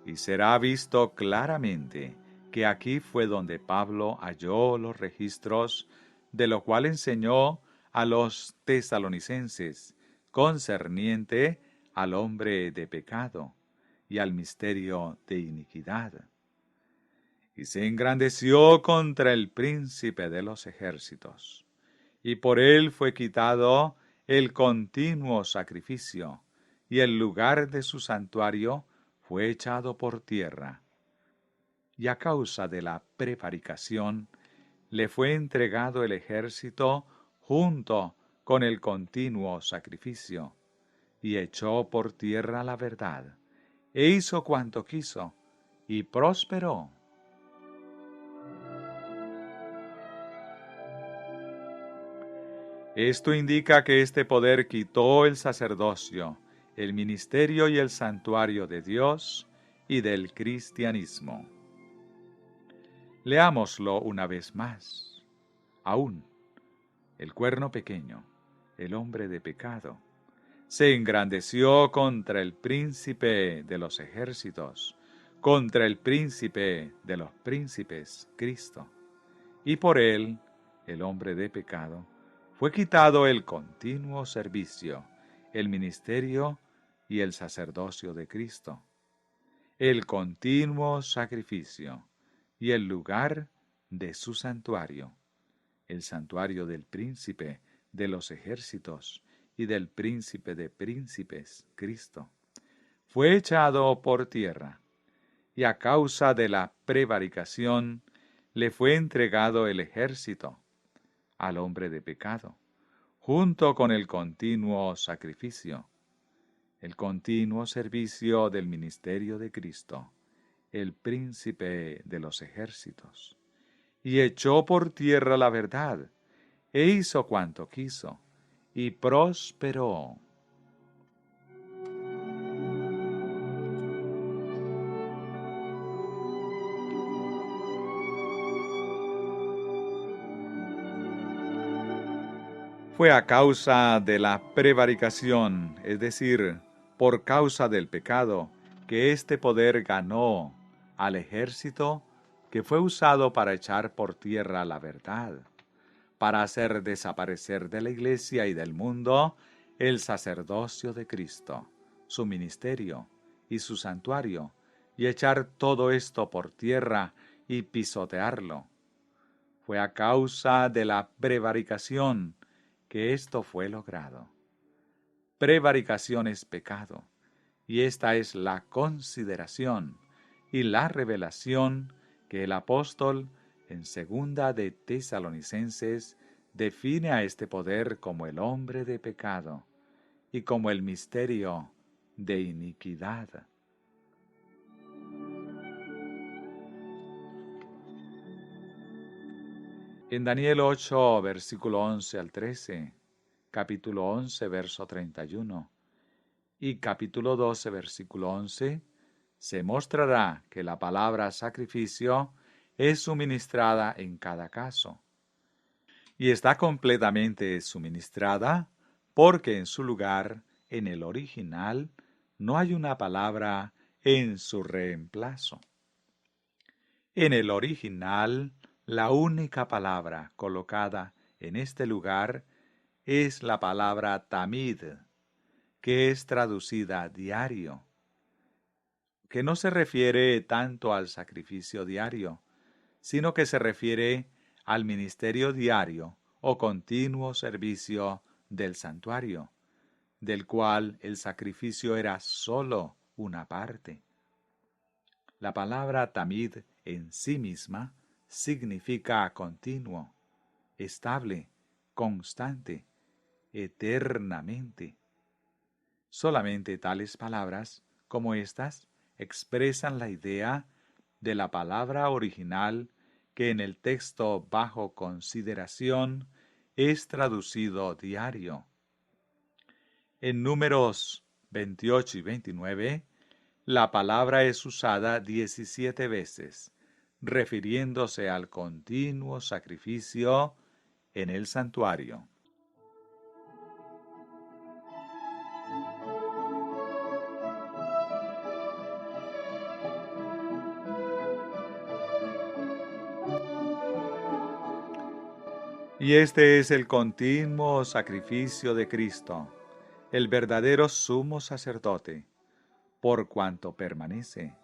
[SPEAKER 1] y será visto claramente que aquí fue donde Pablo halló los registros de lo cual enseñó a los tesalonicenses concerniente al hombre de pecado y al misterio de iniquidad. Y se engrandeció contra el príncipe de los ejércitos, y por él fue quitado el continuo sacrificio, y el lugar de su santuario fue echado por tierra. Y a causa de la prevaricación, le fue entregado el ejército junto con el continuo sacrificio, y echó por tierra la verdad, e hizo cuanto quiso, y prosperó. Esto indica que este poder quitó el sacerdocio, el ministerio y el santuario de Dios y del cristianismo. Leámoslo una vez más. Aún, el cuerno pequeño, el hombre de pecado, se engrandeció contra el príncipe de los ejércitos, contra el príncipe de los príncipes, Cristo, y por él, el hombre de pecado, fue quitado el continuo servicio, el ministerio y el sacerdocio de Cristo, el continuo sacrificio y el lugar de su santuario, el santuario del príncipe de los ejércitos y del príncipe de príncipes, Cristo, fue echado por tierra, y a causa de la prevaricación le fue entregado el ejército al hombre de pecado, junto con el continuo sacrificio, el continuo servicio del ministerio de Cristo, el príncipe de los ejércitos, y echó por tierra la verdad, e hizo cuanto quiso, y prosperó. Fue a causa de la prevaricación, es decir, por causa del pecado, que este poder ganó al ejército que fue usado para echar por tierra la verdad, para hacer desaparecer de la iglesia y del mundo el sacerdocio de Cristo, su ministerio y su santuario, y echar todo esto por tierra y pisotearlo. Fue a causa de la prevaricación que esto fue logrado. Prevaricación es pecado, y esta es la consideración y la revelación que el apóstol en segunda de Tesalonicenses define a este poder como el hombre de pecado y como el misterio de iniquidad. En Daniel 8, versículo 11 al 13, capítulo 11, verso 31, y capítulo 12, versículo 11, se mostrará que la palabra sacrificio es suministrada en cada caso. Y está completamente suministrada porque en su lugar, en el original, no hay una palabra en su reemplazo. En el original, la única palabra colocada en este lugar es la palabra tamid, que es traducida diario. que no se refiere tanto al sacrificio diario, sino que se refiere al ministerio diario o continuo servicio del santuario, del cual el sacrificio era sólo una parte. La palabra tamid en sí misma significa continuo, estable, constante, eternamente. Solamente tales palabras como estas expresan la idea de la palabra original que en el texto bajo consideración es traducido diario. En Números 28 y 29, la palabra es usada 17 veces, refiriéndose al continuo sacrificio en el santuario. Y este es el continuo sacrificio de Cristo, el verdadero sumo sacerdote, por cuanto permanece,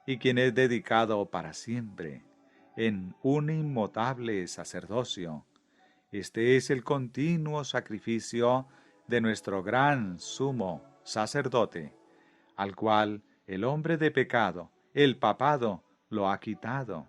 [SPEAKER 1] y quien es dedicado para siempre, en un inmutable sacerdocio. Este es el continuo sacrificio de nuestro gran sumo sacerdote, al cual el hombre de pecado, el papado, lo ha quitado.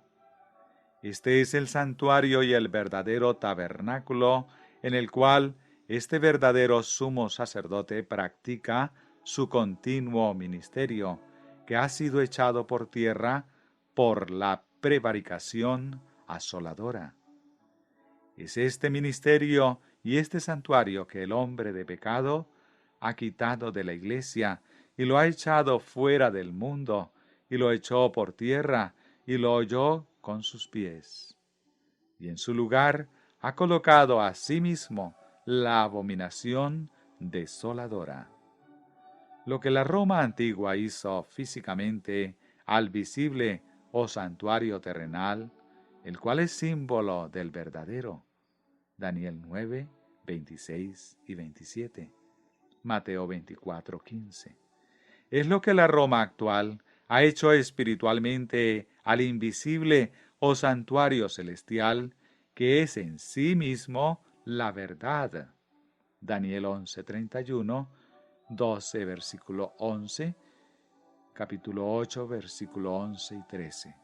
[SPEAKER 1] Este es el santuario y el verdadero tabernáculo en el cual este verdadero sumo sacerdote practica su continuo ministerio, que ha sido echado por tierra por la prevaricación asoladora. Es este ministerio y este santuario que el hombre de pecado ha quitado de la iglesia y lo ha echado fuera del mundo, y lo echó por tierra y lo holló con sus pies. Y en su lugar ha colocado a sí mismo la abominación desoladora. Lo que la Roma antigua hizo físicamente al visible o santuario terrenal, el cual es símbolo del verdadero. Daniel 9, 26 y 27. Mateo 24, 15. Es lo que la Roma actual ha hecho espiritualmente al invisible o santuario celestial, que es en sí mismo la verdad. Daniel 11, 31, 12, versículo 11, capítulo 8, versículo 11 y 13.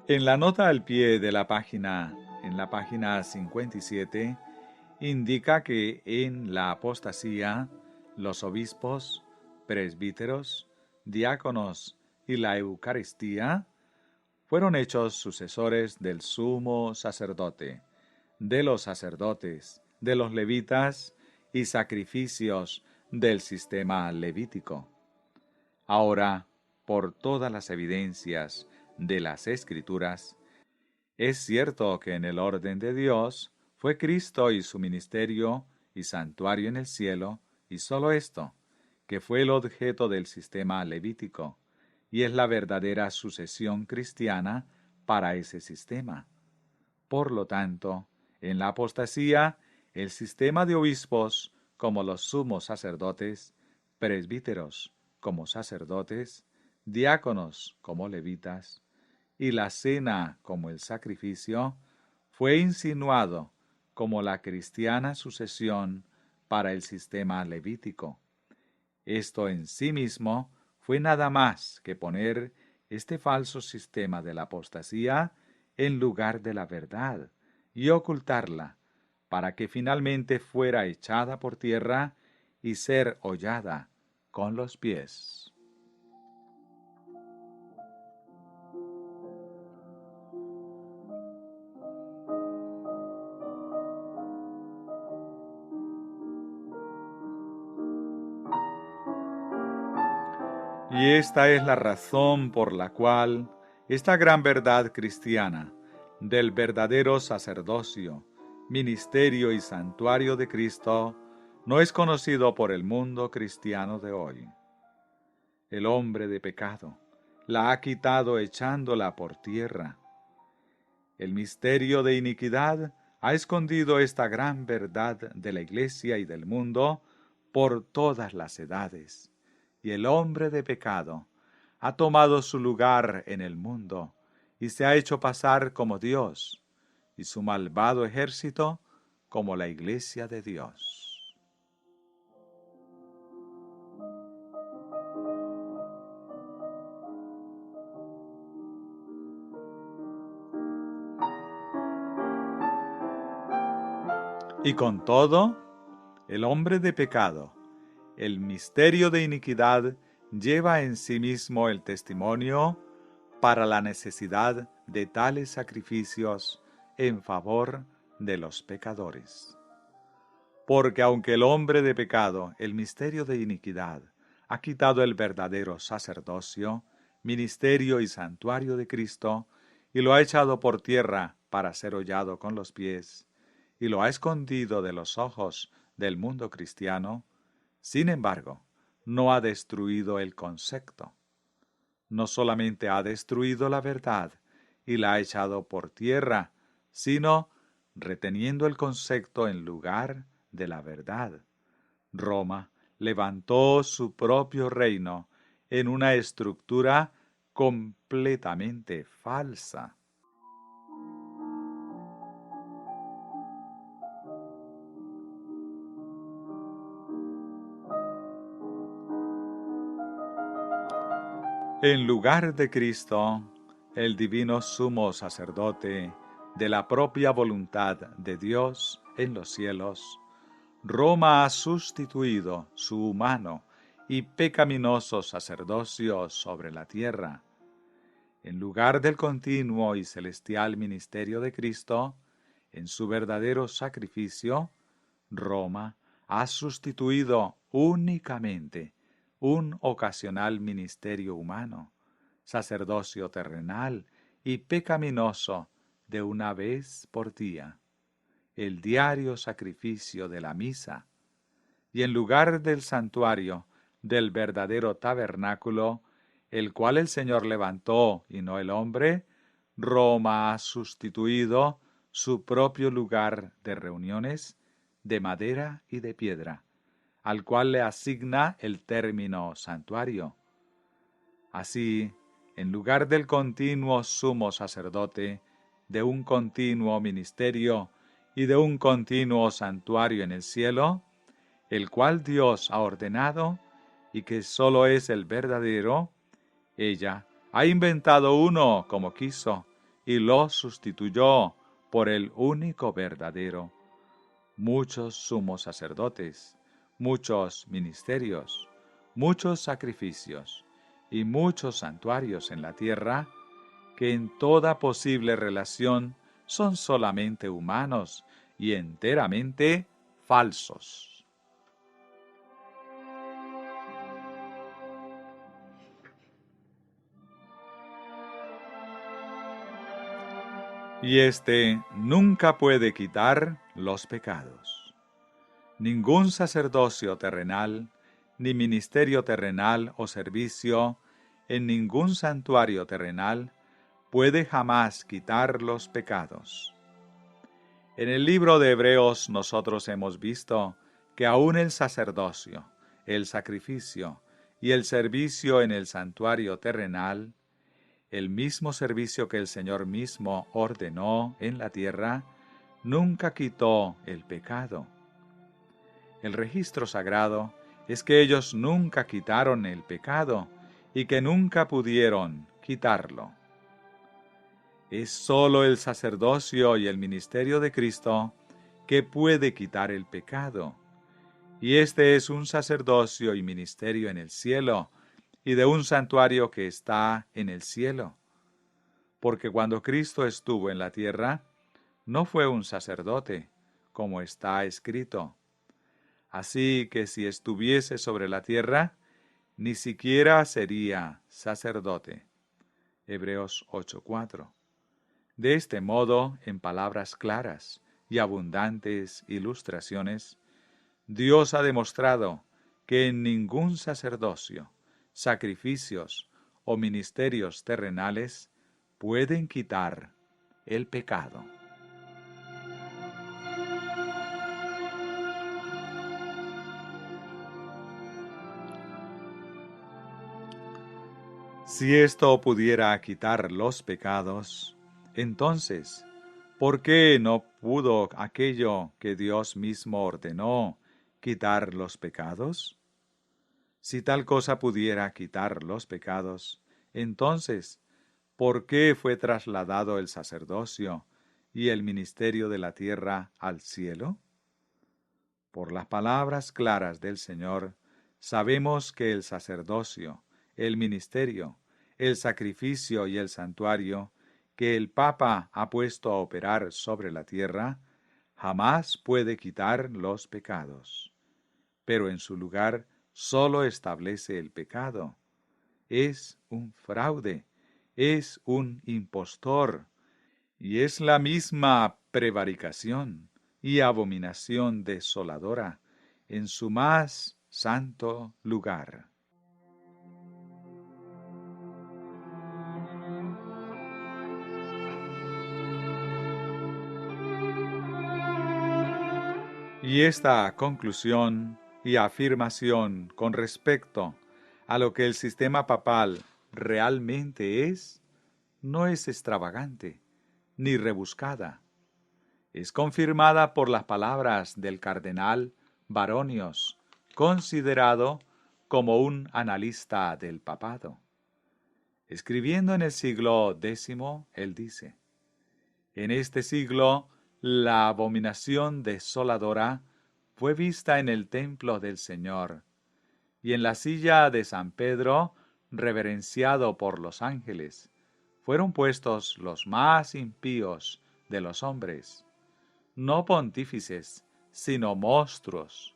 [SPEAKER 1] En la nota al pie de la página, en la página 57, indica que en la apostasía los obispos, presbíteros, diáconos y la Eucaristía fueron hechos sucesores del sumo sacerdote, de los sacerdotes, de los levitas y sacrificios del sistema levítico. Ahora, por todas las evidencias de las Escrituras, es cierto que en el orden de Dios fue Cristo y su ministerio y santuario en el cielo, y sólo esto, que fue el objeto del sistema levítico, y es la verdadera sucesión cristiana para ese sistema. Por lo tanto, en la apostasía, el sistema de obispos como los sumos sacerdotes, presbíteros como sacerdotes, diáconos como levitas, y la cena como el sacrificio, fue insinuado como la cristiana sucesión para el sistema levítico. Esto en sí mismo fue nada más que poner este falso sistema de la apostasía en lugar de la verdad y ocultarla, para que finalmente fuera echada por tierra y ser hollada con los pies. Y esta es la razón por la cual esta gran verdad cristiana del verdadero sacerdocio, ministerio y santuario de Cristo no es conocido por el mundo cristiano de hoy. El hombre de pecado la ha quitado echándola por tierra. El misterio de iniquidad ha escondido esta gran verdad de la Iglesia y del mundo por todas las edades, y el hombre de pecado ha tomado su lugar en el mundo y se ha hecho pasar como Dios, y su malvado ejército como la Iglesia de Dios. Y con todo, el hombre de pecado, el misterio de iniquidad, lleva en sí mismo el testimonio para la necesidad de tales sacrificios en favor de los pecadores. Porque aunque el hombre de pecado, el misterio de iniquidad, ha quitado el verdadero sacerdocio, ministerio y santuario de Cristo, y lo ha echado por tierra para ser hollado con los pies, y lo ha escondido de los ojos del mundo cristiano, sin embargo, no ha destruido el concepto. No solamente ha destruido la verdad y la ha echado por tierra, sino reteniendo el concepto en lugar de la verdad. Roma levantó su propio reino en una estructura completamente falsa. En lugar de Cristo, el divino sumo sacerdote de la propia voluntad de Dios en los cielos, Roma ha sustituido su humano y pecaminoso sacerdocio sobre la tierra. En lugar del continuo y celestial ministerio de Cristo, en su verdadero sacrificio, Roma ha sustituido únicamente un ocasional ministerio humano, sacerdocio terrenal y pecaminoso de una vez por día, el diario sacrificio de la misa, y en lugar del santuario del verdadero tabernáculo, el cual el Señor levantó y no el hombre, Roma ha sustituido su propio lugar de reuniones de madera y de piedra, al cual le asigna el término santuario. Así, en lugar del continuo sumo sacerdote, de un continuo ministerio y de un continuo santuario en el cielo, el cual Dios ha ordenado y que sólo es el verdadero, ella ha inventado uno como quiso y lo sustituyó por el único verdadero. Muchos sumos sacerdotes, muchos ministerios, muchos sacrificios y muchos santuarios en la tierra, que en toda posible relación son solamente humanos y enteramente falsos. Y éste nunca puede quitar los pecados. Ningún sacerdocio terrenal, ni ministerio terrenal o servicio en ningún santuario terrenal puede jamás quitar los pecados. En el libro de Hebreos nosotros hemos visto que aún el sacerdocio, el sacrificio y el servicio en el santuario terrenal, el mismo servicio que el Señor mismo ordenó en la tierra, nunca quitó el pecado. El registro sagrado es que ellos nunca quitaron el pecado y que nunca pudieron quitarlo. Es sólo el sacerdocio y el ministerio de Cristo que puede quitar el pecado. Y este es un sacerdocio y ministerio en el cielo y de un santuario que está en el cielo. Porque cuando Cristo estuvo en la tierra, no fue un sacerdote, como está escrito. Así que si estuviese sobre la tierra, ni siquiera sería sacerdote. Hebreos 8:4. De este modo, en palabras claras y abundantes ilustraciones, Dios ha demostrado que en ningún sacerdocio, sacrificios o ministerios terrenales pueden quitar el pecado. Si esto pudiera quitar los pecados, entonces, ¿por qué no pudo aquello que Dios mismo ordenó quitar los pecados? Si tal cosa pudiera quitar los pecados, entonces, ¿por qué fue trasladado el sacerdocio y el ministerio de la tierra al cielo? Por las palabras claras del Señor, sabemos que el sacerdocio, el ministerio, el sacrificio y el santuario que el Papa ha puesto a operar sobre la tierra, jamás puede quitar los pecados. Pero en su lugar solo establece el pecado. Es un fraude, es un impostor, y es la misma prevaricación y abominación desoladora en su más santo lugar. Y esta conclusión y afirmación con respecto a lo que el sistema papal realmente es, no es extravagante ni rebuscada. Es confirmada por las palabras del cardenal Baronios, considerado como un analista del papado. Escribiendo en el siglo X, él dice: en este siglo, la abominación desoladora fue vista en el templo del Señor, y en la silla de San Pedro, reverenciado por los ángeles, fueron puestos los más impíos de los hombres, no pontífices, sino monstruos.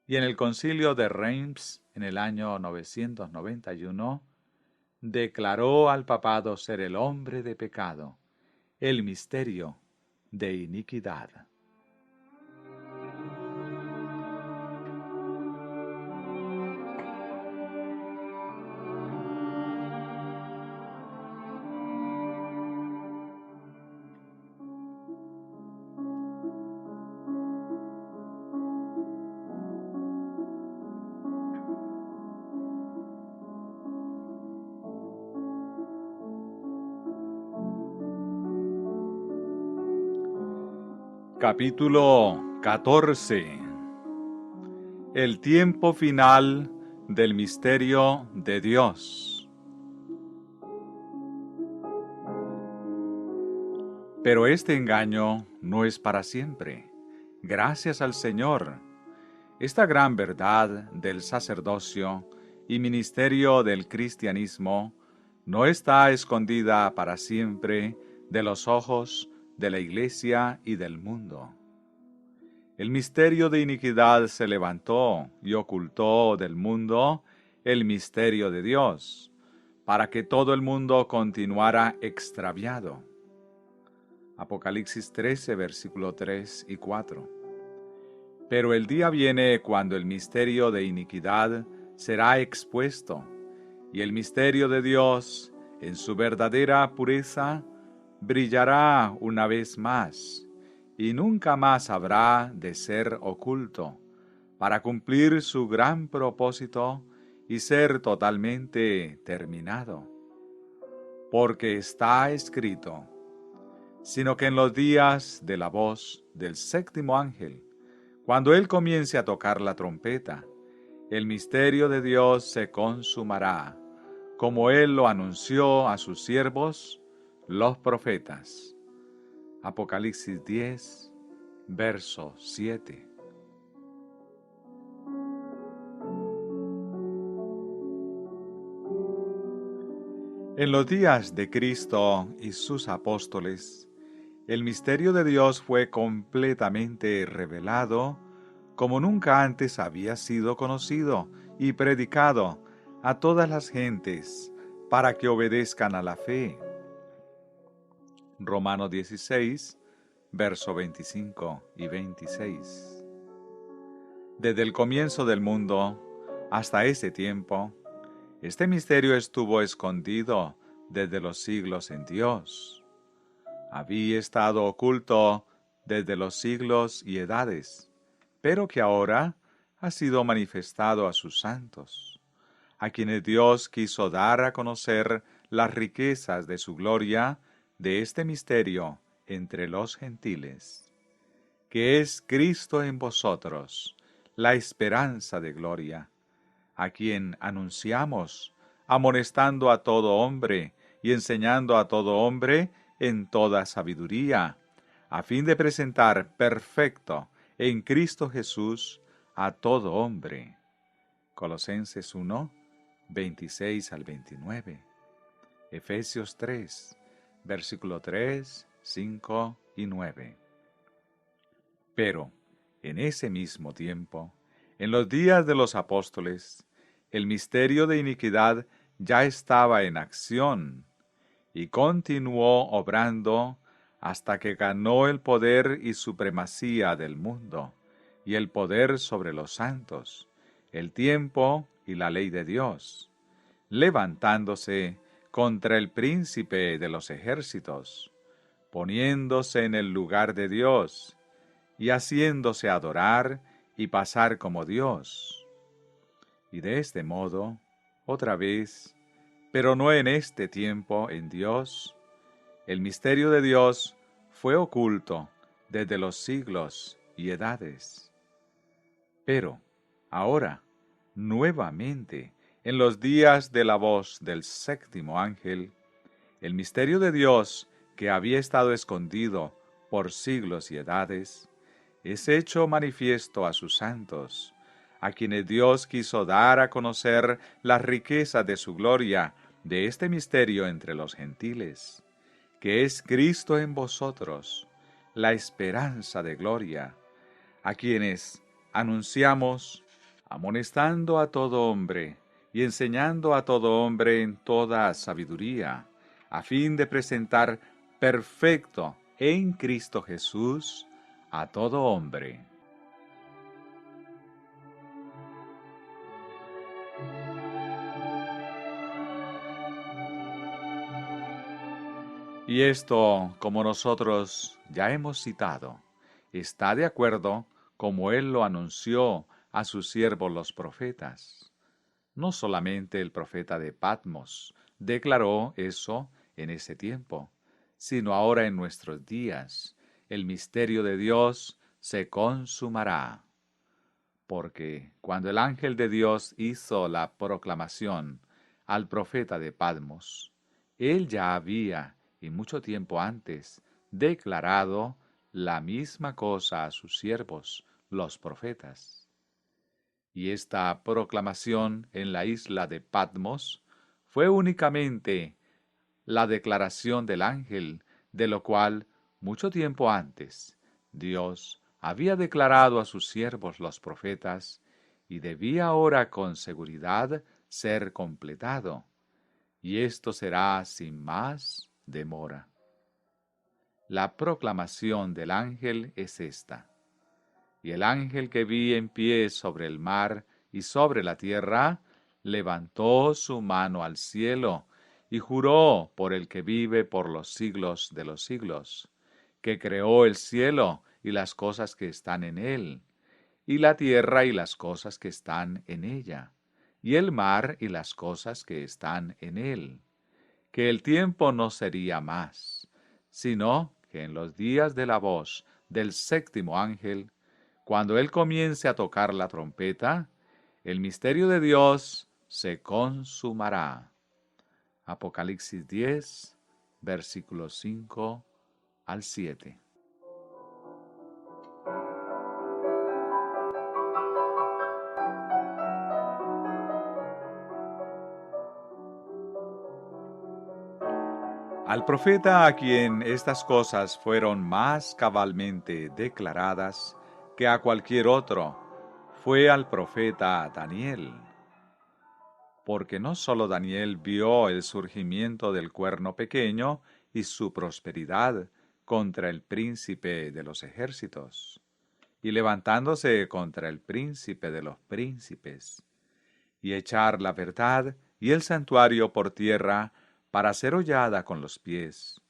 [SPEAKER 1] Y en el concilio de Reims, en el año 991, declaró al papado ser el hombre de pecado, el misterio de iniquidad. Capítulo 14. El tiempo final del misterio de Dios. Pero este engaño no es para siempre. Gracias al Señor. Esta gran verdad del sacerdocio y ministerio del cristianismo no está escondida para siempre de los ojos de la Iglesia y del mundo. El misterio de iniquidad se levantó y ocultó del mundo el misterio de Dios, para que todo el mundo continuara extraviado. Apocalipsis 13, versículo 3 y 4. Pero el día viene cuando el misterio de iniquidad será expuesto, y el misterio de Dios, en su verdadera pureza, brillará una vez más, y nunca más habrá de ser oculto, para cumplir su gran propósito y ser totalmente terminado. Porque está escrito: sino que en los días de la voz del séptimo ángel, cuando él comience a tocar la trompeta, el misterio de Dios se consumará, como él lo anunció a sus siervos, los profetas. Apocalipsis 10, verso 7. En los días de Cristo y sus apóstoles, el misterio de Dios fue completamente revelado como nunca antes había sido conocido y predicado a todas las gentes para que obedezcan a la fe. Romanos 16, verso 25 y 26. Desde el comienzo del mundo hasta ese tiempo, este misterio estuvo escondido desde los siglos en Dios. había estado oculto desde los siglos y edades, pero que ahora ha sido manifestado a sus santos, a quienes Dios quiso dar a conocer las riquezas de su gloria de este misterio entre los gentiles, que es Cristo en vosotros, la esperanza de gloria, a quien anunciamos, amonestando a todo hombre y enseñando a todo hombre en toda sabiduría, a fin de presentar perfecto en Cristo Jesús a todo hombre. Colosenses 1, 26 al 29. Efesios 3, versículo 3, 5 y 9. Pero, en ese mismo tiempo, en los días de los apóstoles, el misterio de iniquidad ya estaba en acción, y continuó obrando hasta que ganó el poder y supremacía del mundo, y el poder sobre los santos, el tiempo y la ley de Dios, levantándose contra el príncipe de los ejércitos, poniéndose en el lugar de Dios, y haciéndose adorar y pasar como Dios. Y de este modo, otra vez, pero no en este tiempo en Dios, el misterio de Dios fue oculto desde los siglos y edades. Pero, ahora, nuevamente, en los días de la voz del séptimo ángel, el misterio de Dios, que había estado escondido por siglos y edades, es hecho manifiesto a sus santos, a quienes Dios quiso dar a conocer las riquezas de su gloria de este misterio entre los gentiles, que es Cristo en vosotros, la esperanza de gloria, a quienes anunciamos, amonestando a todo hombre y enseñando a todo hombre en toda sabiduría, a fin de presentar perfecto en Cristo Jesús a todo hombre. Y esto, como nosotros ya hemos citado, está de acuerdo como Él lo anunció a sus siervos los profetas. No solamente el profeta de Patmos declaró eso en ese tiempo, sino ahora en nuestros días, el misterio de Dios se consumará. Porque cuando el ángel de Dios hizo la proclamación al profeta de Patmos, él ya había, y mucho tiempo antes, declarado la misma cosa a sus siervos, los profetas. Y esta proclamación en la isla de Patmos fue únicamente la declaración del ángel, de lo cual, mucho tiempo antes, Dios había declarado a sus siervos los profetas, y debía ahora con seguridad ser completado, y esto será sin más demora. La proclamación del ángel es esta: y el ángel que vi en pie sobre el mar y sobre la tierra, levantó su mano al cielo, y juró por el que vive por los siglos de los siglos, que creó el cielo y las cosas que están en él, y la tierra y las cosas que están en ella, y el mar y las cosas que están en él, que el tiempo no sería más, sino que en los días de la voz del séptimo ángel, cuando él comience a tocar la trompeta, el misterio de Dios se consumará. Apocalipsis 10, versículos 5 al 7. Al profeta a quien estas cosas fueron más cabalmente declaradas que a cualquier otro, fue al profeta Daniel. Porque no sólo Daniel vio el surgimiento del cuerno pequeño y su prosperidad contra el príncipe de los ejércitos, y levantándose contra el príncipe de los príncipes, y echar la verdad y el santuario por tierra para ser hollada con los pies,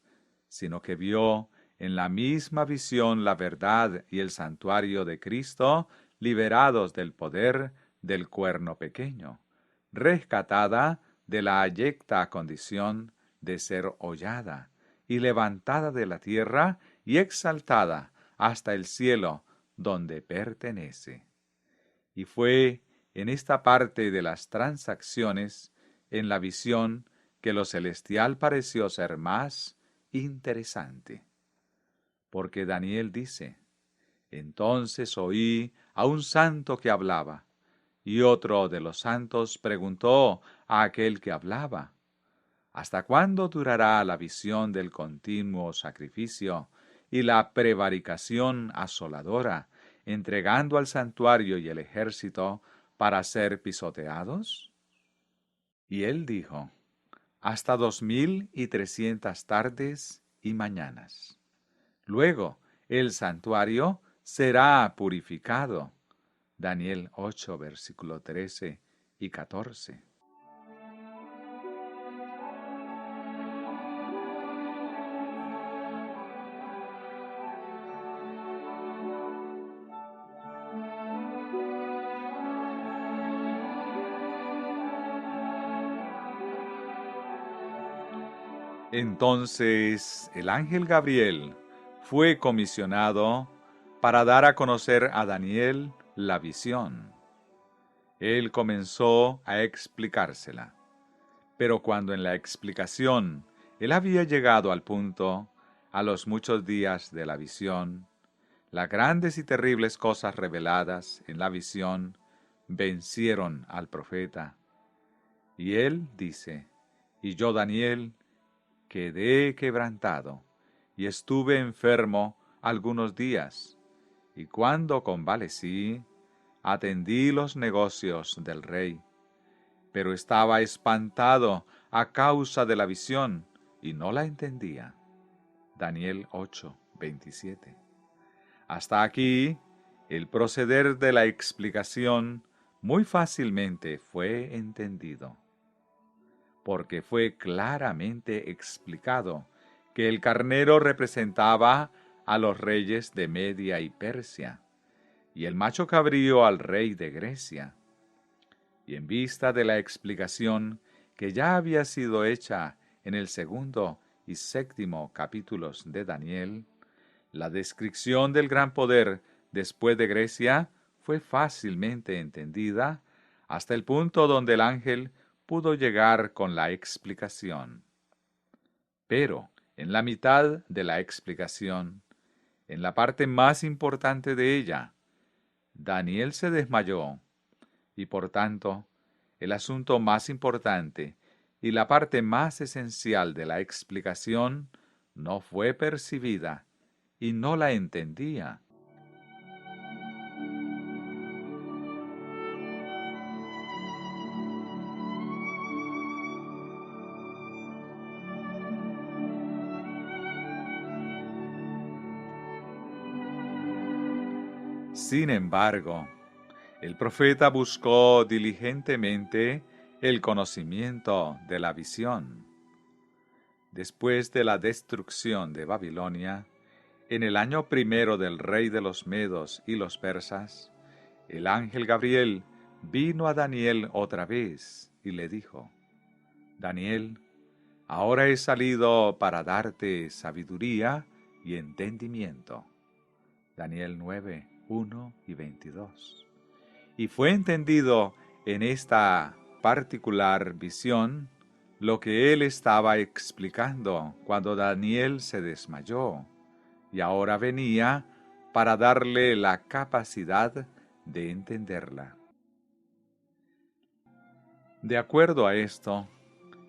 [SPEAKER 1] sino que vio en la misma visión la verdad y el santuario de Cristo liberados del poder del cuerno pequeño, rescatada de la abyecta condición de ser hollada y levantada de la tierra y exaltada hasta el cielo donde pertenece. Y fue en esta parte de las transacciones, en la visión, que lo celestial pareció ser más interesante. Porque Daniel dice, entonces oí a un santo que hablaba, y otro de los santos preguntó a aquel que hablaba, ¿hasta cuándo durará la visión del continuo sacrificio y la prevaricación asoladora, entregando al santuario y el ejército para ser pisoteados? Y él dijo, hasta 2300 tardes y mañanas. Luego el santuario será purificado. Daniel 8, versículo 13 y 14. Entonces el ángel Gabriel fue comisionado para dar a conocer a Daniel la visión. Él comenzó a explicársela, pero cuando en la explicación él había llegado al punto, a los muchos días de la visión, las grandes y terribles cosas reveladas en la visión vencieron al profeta. Y él dice, y yo Daniel, quedé quebrantado, y estuve enfermo algunos días, y cuando convalecí, atendí los negocios del rey, pero estaba espantado a causa de la visión, y no la entendía. Daniel 8, 27. Hasta aquí, el proceder de la explicación muy fácilmente fue entendido, porque fue claramente explicado que el carnero representaba a los reyes de Media y Persia, y el macho cabrío al rey de Grecia. Y en vista de la explicación que ya había sido hecha en el segundo y séptimo capítulos de Daniel, la descripción del gran poder después de Grecia fue fácilmente entendida hasta el punto donde el ángel pudo llegar con la explicación. Pero en la mitad de la explicación, en la parte más importante de ella, Daniel se desmayó y por tanto el asunto más importante y la parte más esencial de la explicación no fue percibida y no la entendía. Sin embargo, el profeta buscó diligentemente el conocimiento de la visión. Después de la destrucción de Babilonia, en el año primero del rey de los Medos y los persas, el ángel Gabriel vino a Daniel otra vez y le dijo, Daniel, ahora he salido para darte sabiduría y entendimiento. Daniel 9, 1 y 22. Y fue entendido en esta particular visión lo que él estaba explicando cuando Daniel se desmayó, y ahora venía para darle la capacidad de entenderla. De acuerdo a esto,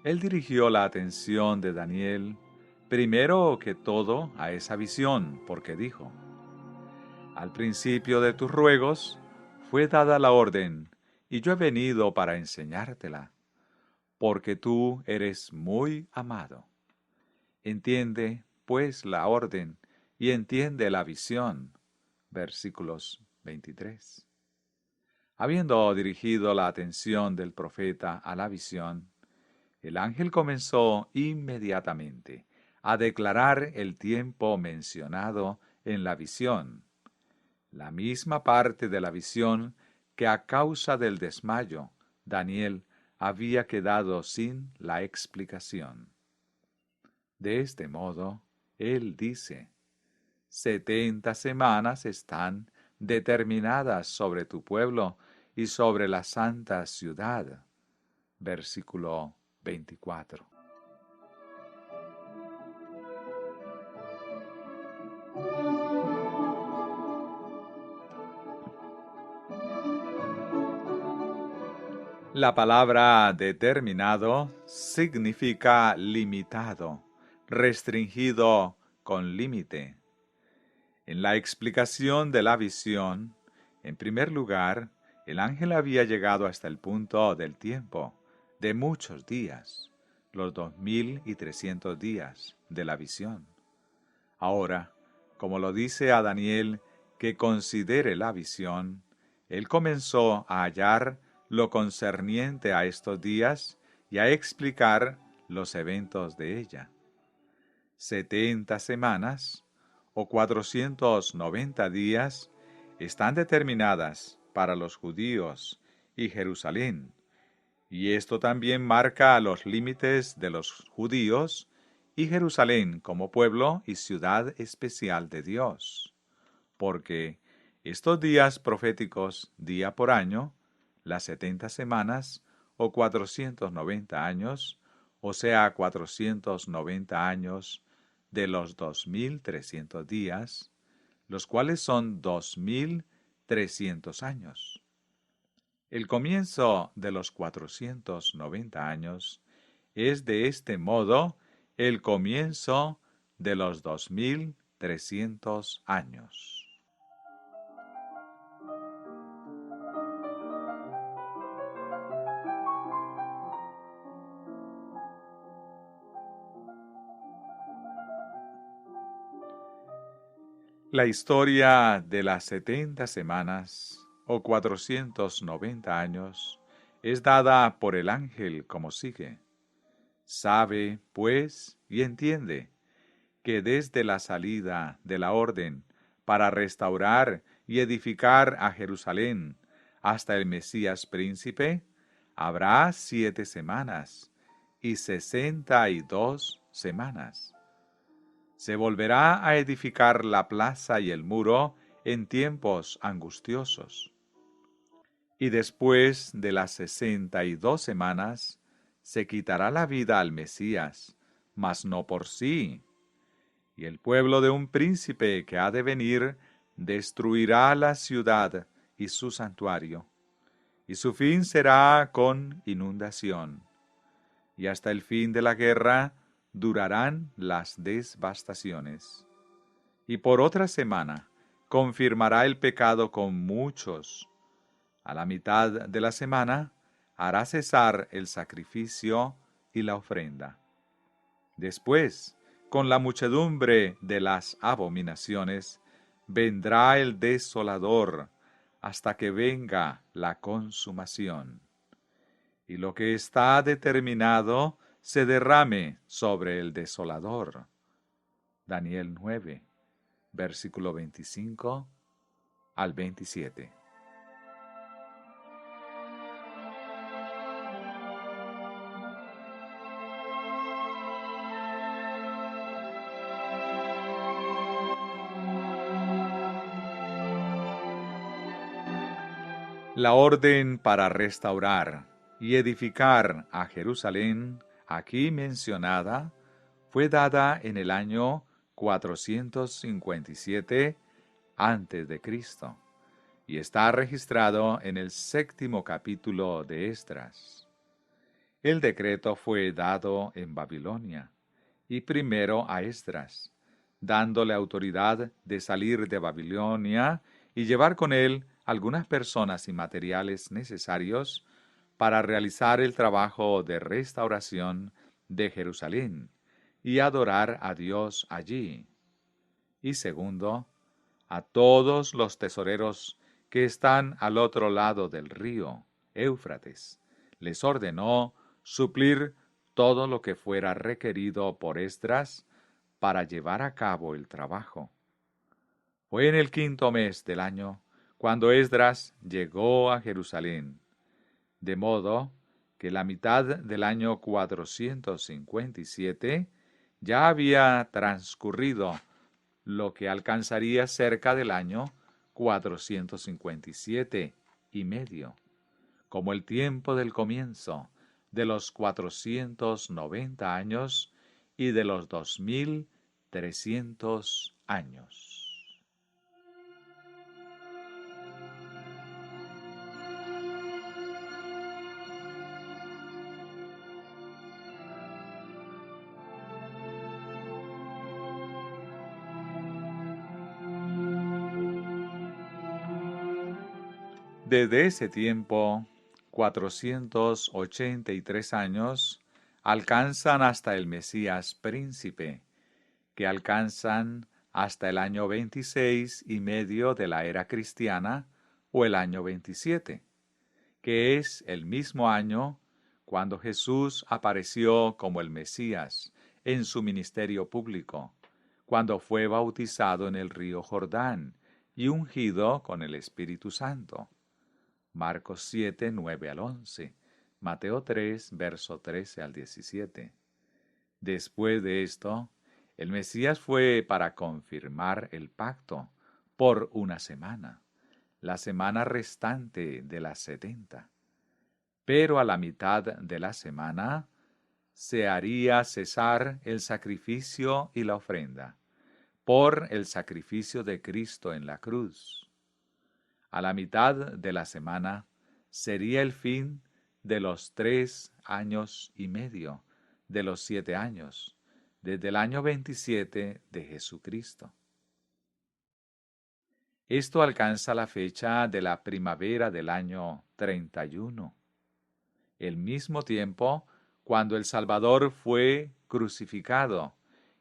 [SPEAKER 1] él dirigió la atención de Daniel primero que todo a esa visión, porque dijo, al principio de tus ruegos fue dada la orden, y yo he venido para enseñártela, porque tú eres muy amado. Entiende, pues, la orden, y entiende la visión. Versículos 23. Habiendo dirigido la atención del profeta a la visión, el ángel comenzó inmediatamente a declarar el tiempo mencionado en la visión, la misma parte de la visión que a causa del desmayo Daniel había quedado sin la explicación. De este modo, él dice, 70 semanas están determinadas sobre tu pueblo y sobre la santa ciudad. Versículo 24. La palabra determinado significa limitado, restringido con límite. En la explicación de la visión, en primer lugar, el ángel había llegado hasta el punto del tiempo, de muchos días, los 2300 días de la visión. Ahora, como lo dice a Daniel que considere la visión, él comenzó a hallar lo concerniente a estos días y a explicar los eventos de ella. 70 semanas o 490 días están determinadas para los judíos y Jerusalén, y esto también marca los límites de los judíos y Jerusalén como pueblo y ciudad especial de Dios, porque estos días proféticos, día por año, las 70 semanas o 490 años, o sea, 490 años de los 2300 días, los cuales son 2300 años. El comienzo de los 490 años es de este modo el comienzo de los 2300 años. La historia de las 70 semanas o 490 años es dada por el ángel como sigue. Sabe, pues, y entiende que desde la salida de la orden para restaurar y edificar a Jerusalén hasta el Mesías príncipe, habrá 7 semanas y 62 semanas. Se volverá a edificar la plaza y el muro en tiempos angustiosos. Y después de las 62 semanas, se quitará la vida al Mesías, mas no por sí. Y el pueblo de un príncipe que ha de venir destruirá la ciudad y su santuario, y su fin será con inundación. Y hasta el fin de la guerra durarán las devastaciones. Y por otra semana confirmará el pecado con muchos. A la mitad de la semana hará cesar el sacrificio y la ofrenda. Después, con la muchedumbre de las abominaciones, vendrá el desolador hasta que venga la consumación. Y lo que está determinado se derrame sobre el desolador. Daniel 9, versículo 25 al 27. La orden para restaurar y edificar a Jerusalén, aquí mencionada, fue dada en el año 457 a.C. y está registrado en el 7º capítulo de Esdras. El decreto fue dado en Babilonia, y primero a Esdras, dándole autoridad de salir de Babilonia y llevar con él algunas personas y materiales necesarios para realizar el trabajo de restauración de Jerusalén y adorar a Dios allí. Y segundo, a todos los tesoreros que están al otro lado del río Éufrates, les ordenó suplir todo lo que fuera requerido por Esdras para llevar a cabo el trabajo. Fue en el 5.º mes del año cuando Esdras llegó a Jerusalén, de modo que la mitad del año 457 ya había transcurrido, lo que alcanzaría cerca del año 457 y medio, como el tiempo del comienzo de los 490 años y de los 2300 años. Desde ese tiempo, 483 años alcanzan hasta el Mesías príncipe, que alcanzan hasta el año 26 y medio de la era cristiana, o el año 27, que es el mismo año cuando Jesús apareció como el Mesías en su ministerio público, cuando fue bautizado en el río Jordán y ungido con el Espíritu Santo. Marcos 7, 9 al 11, Mateo 3, verso 13 al 17. Después de esto, el Mesías fue para confirmar el pacto por una semana, la semana restante de las 70. Pero a la mitad de la semana se haría cesar el sacrificio y la ofrenda, por el sacrificio de Cristo en la cruz. A la mitad de la semana sería el fin de los 3 años y medio, de los 7 años, desde el año 27 de Jesucristo. Esto alcanza la fecha de la primavera del año 31, el mismo tiempo cuando el Salvador fue crucificado,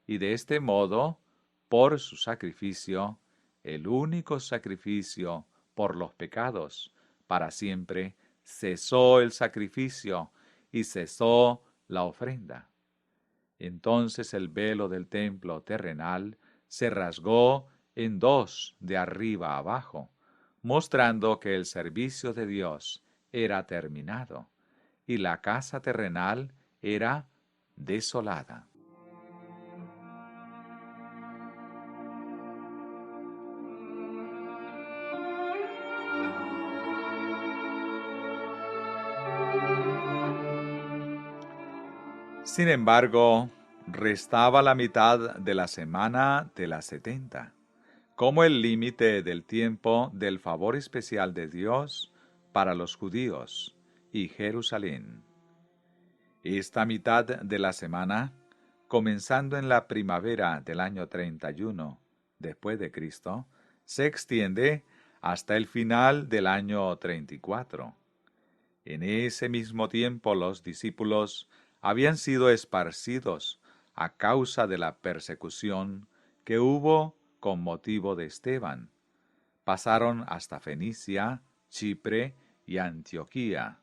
[SPEAKER 1] y de este modo, por su sacrificio, el único sacrificio por los pecados, para siempre, cesó el sacrificio y cesó la ofrenda. Entonces el velo del templo terrenal se rasgó en dos de arriba a abajo, mostrando que el servicio de Dios era terminado y la casa terrenal era desolada. Sin embargo, restaba la mitad de la semana de las 70, como el límite del tiempo del favor especial de Dios para los judíos y Jerusalén. Esta mitad de la semana, comenzando en la primavera del año 31 después de Cristo, se extiende hasta el final del año 34. En ese mismo tiempo los discípulos habían sido esparcidos a causa de la persecución que hubo con motivo de Esteban. Pasaron hasta Fenicia, Chipre y Antioquía,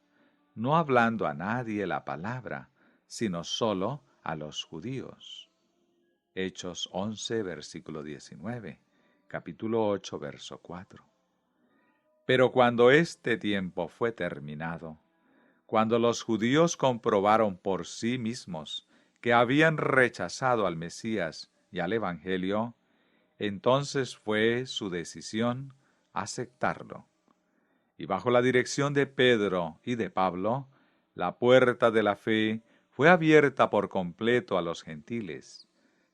[SPEAKER 1] no hablando a nadie la palabra, sino solo a los judíos. Hechos 11, versículo 19, capítulo 8, verso 4. Pero cuando este tiempo fue terminado, cuando los judíos comprobaron por sí mismos que habían rechazado al Mesías y al Evangelio, entonces fue su decisión aceptarlo. Y bajo la dirección de Pedro y de Pablo, la puerta de la fe fue abierta por completo a los gentiles,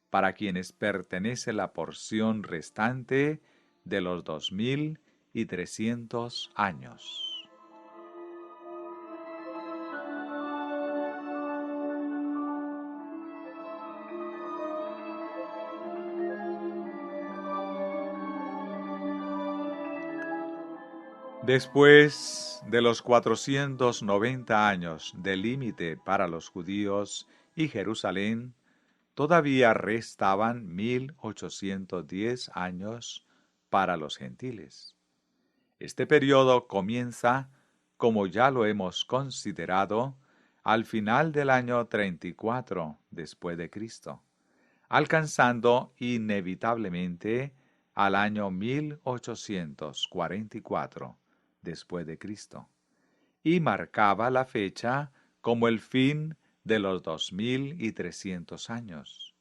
[SPEAKER 1] para quienes pertenece la porción restante de los 2300 años. Después de los 490 años de límite para los judíos y Jerusalén, todavía restaban 1810 años para los gentiles. Este periodo comienza, como ya lo hemos considerado, al final del año 34 después de Cristo, alcanzando inevitablemente al año 1844 después de Cristo, y marcaba la fecha como el fin de los 2300 años.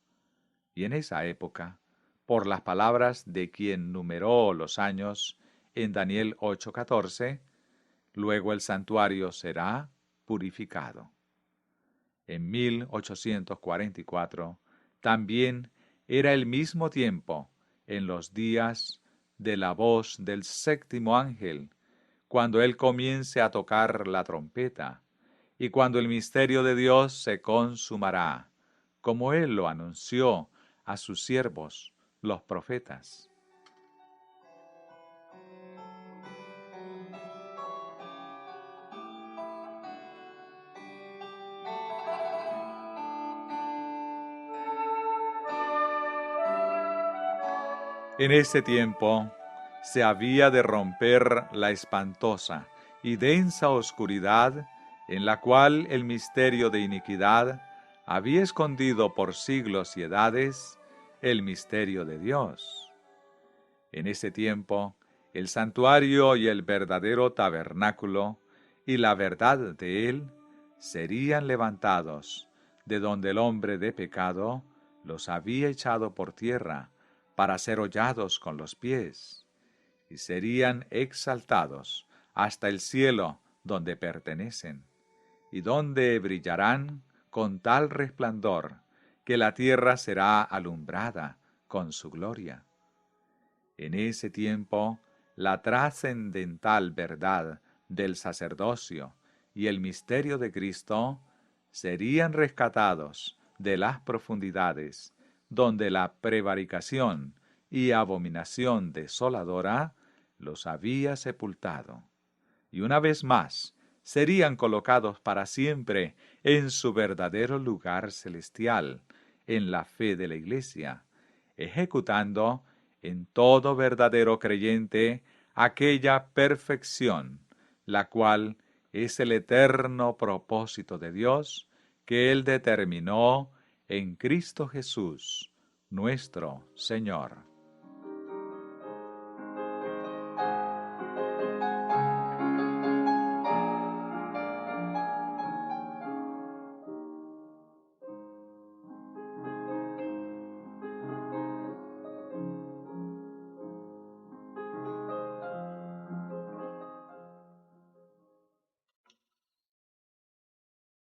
[SPEAKER 1] Y en esa época, por las palabras de quien numeró los años en Daniel 8:14, luego el santuario será purificado. En 1844 también era el mismo tiempo en los días de la voz del séptimo ángel, cuando él comience a tocar la trompeta, y cuando el misterio de Dios se consumará, como él lo anunció a sus siervos, los profetas. En ese tiempo se había de romper la espantosa y densa oscuridad en la cual el misterio de iniquidad había escondido por siglos y edades el misterio de Dios. En ese tiempo, el santuario y el verdadero tabernáculo y la verdad de él serían levantados, de donde el hombre de pecado los había echado por tierra, para ser hollados con los pies, y serían exaltados hasta el cielo donde pertenecen, y donde brillarán con tal resplandor que la tierra será alumbrada con su gloria. En ese tiempo, la trascendental verdad del sacerdocio y el misterio de Cristo serían rescatados de las profundidades donde la prevaricación y abominación desoladora los había sepultado, y una vez más serían colocados para siempre en su verdadero lugar celestial, en la fe de la Iglesia, ejecutando en todo verdadero creyente aquella perfección, la cual es el eterno propósito de Dios que Él determinó en Cristo Jesús, nuestro Señor.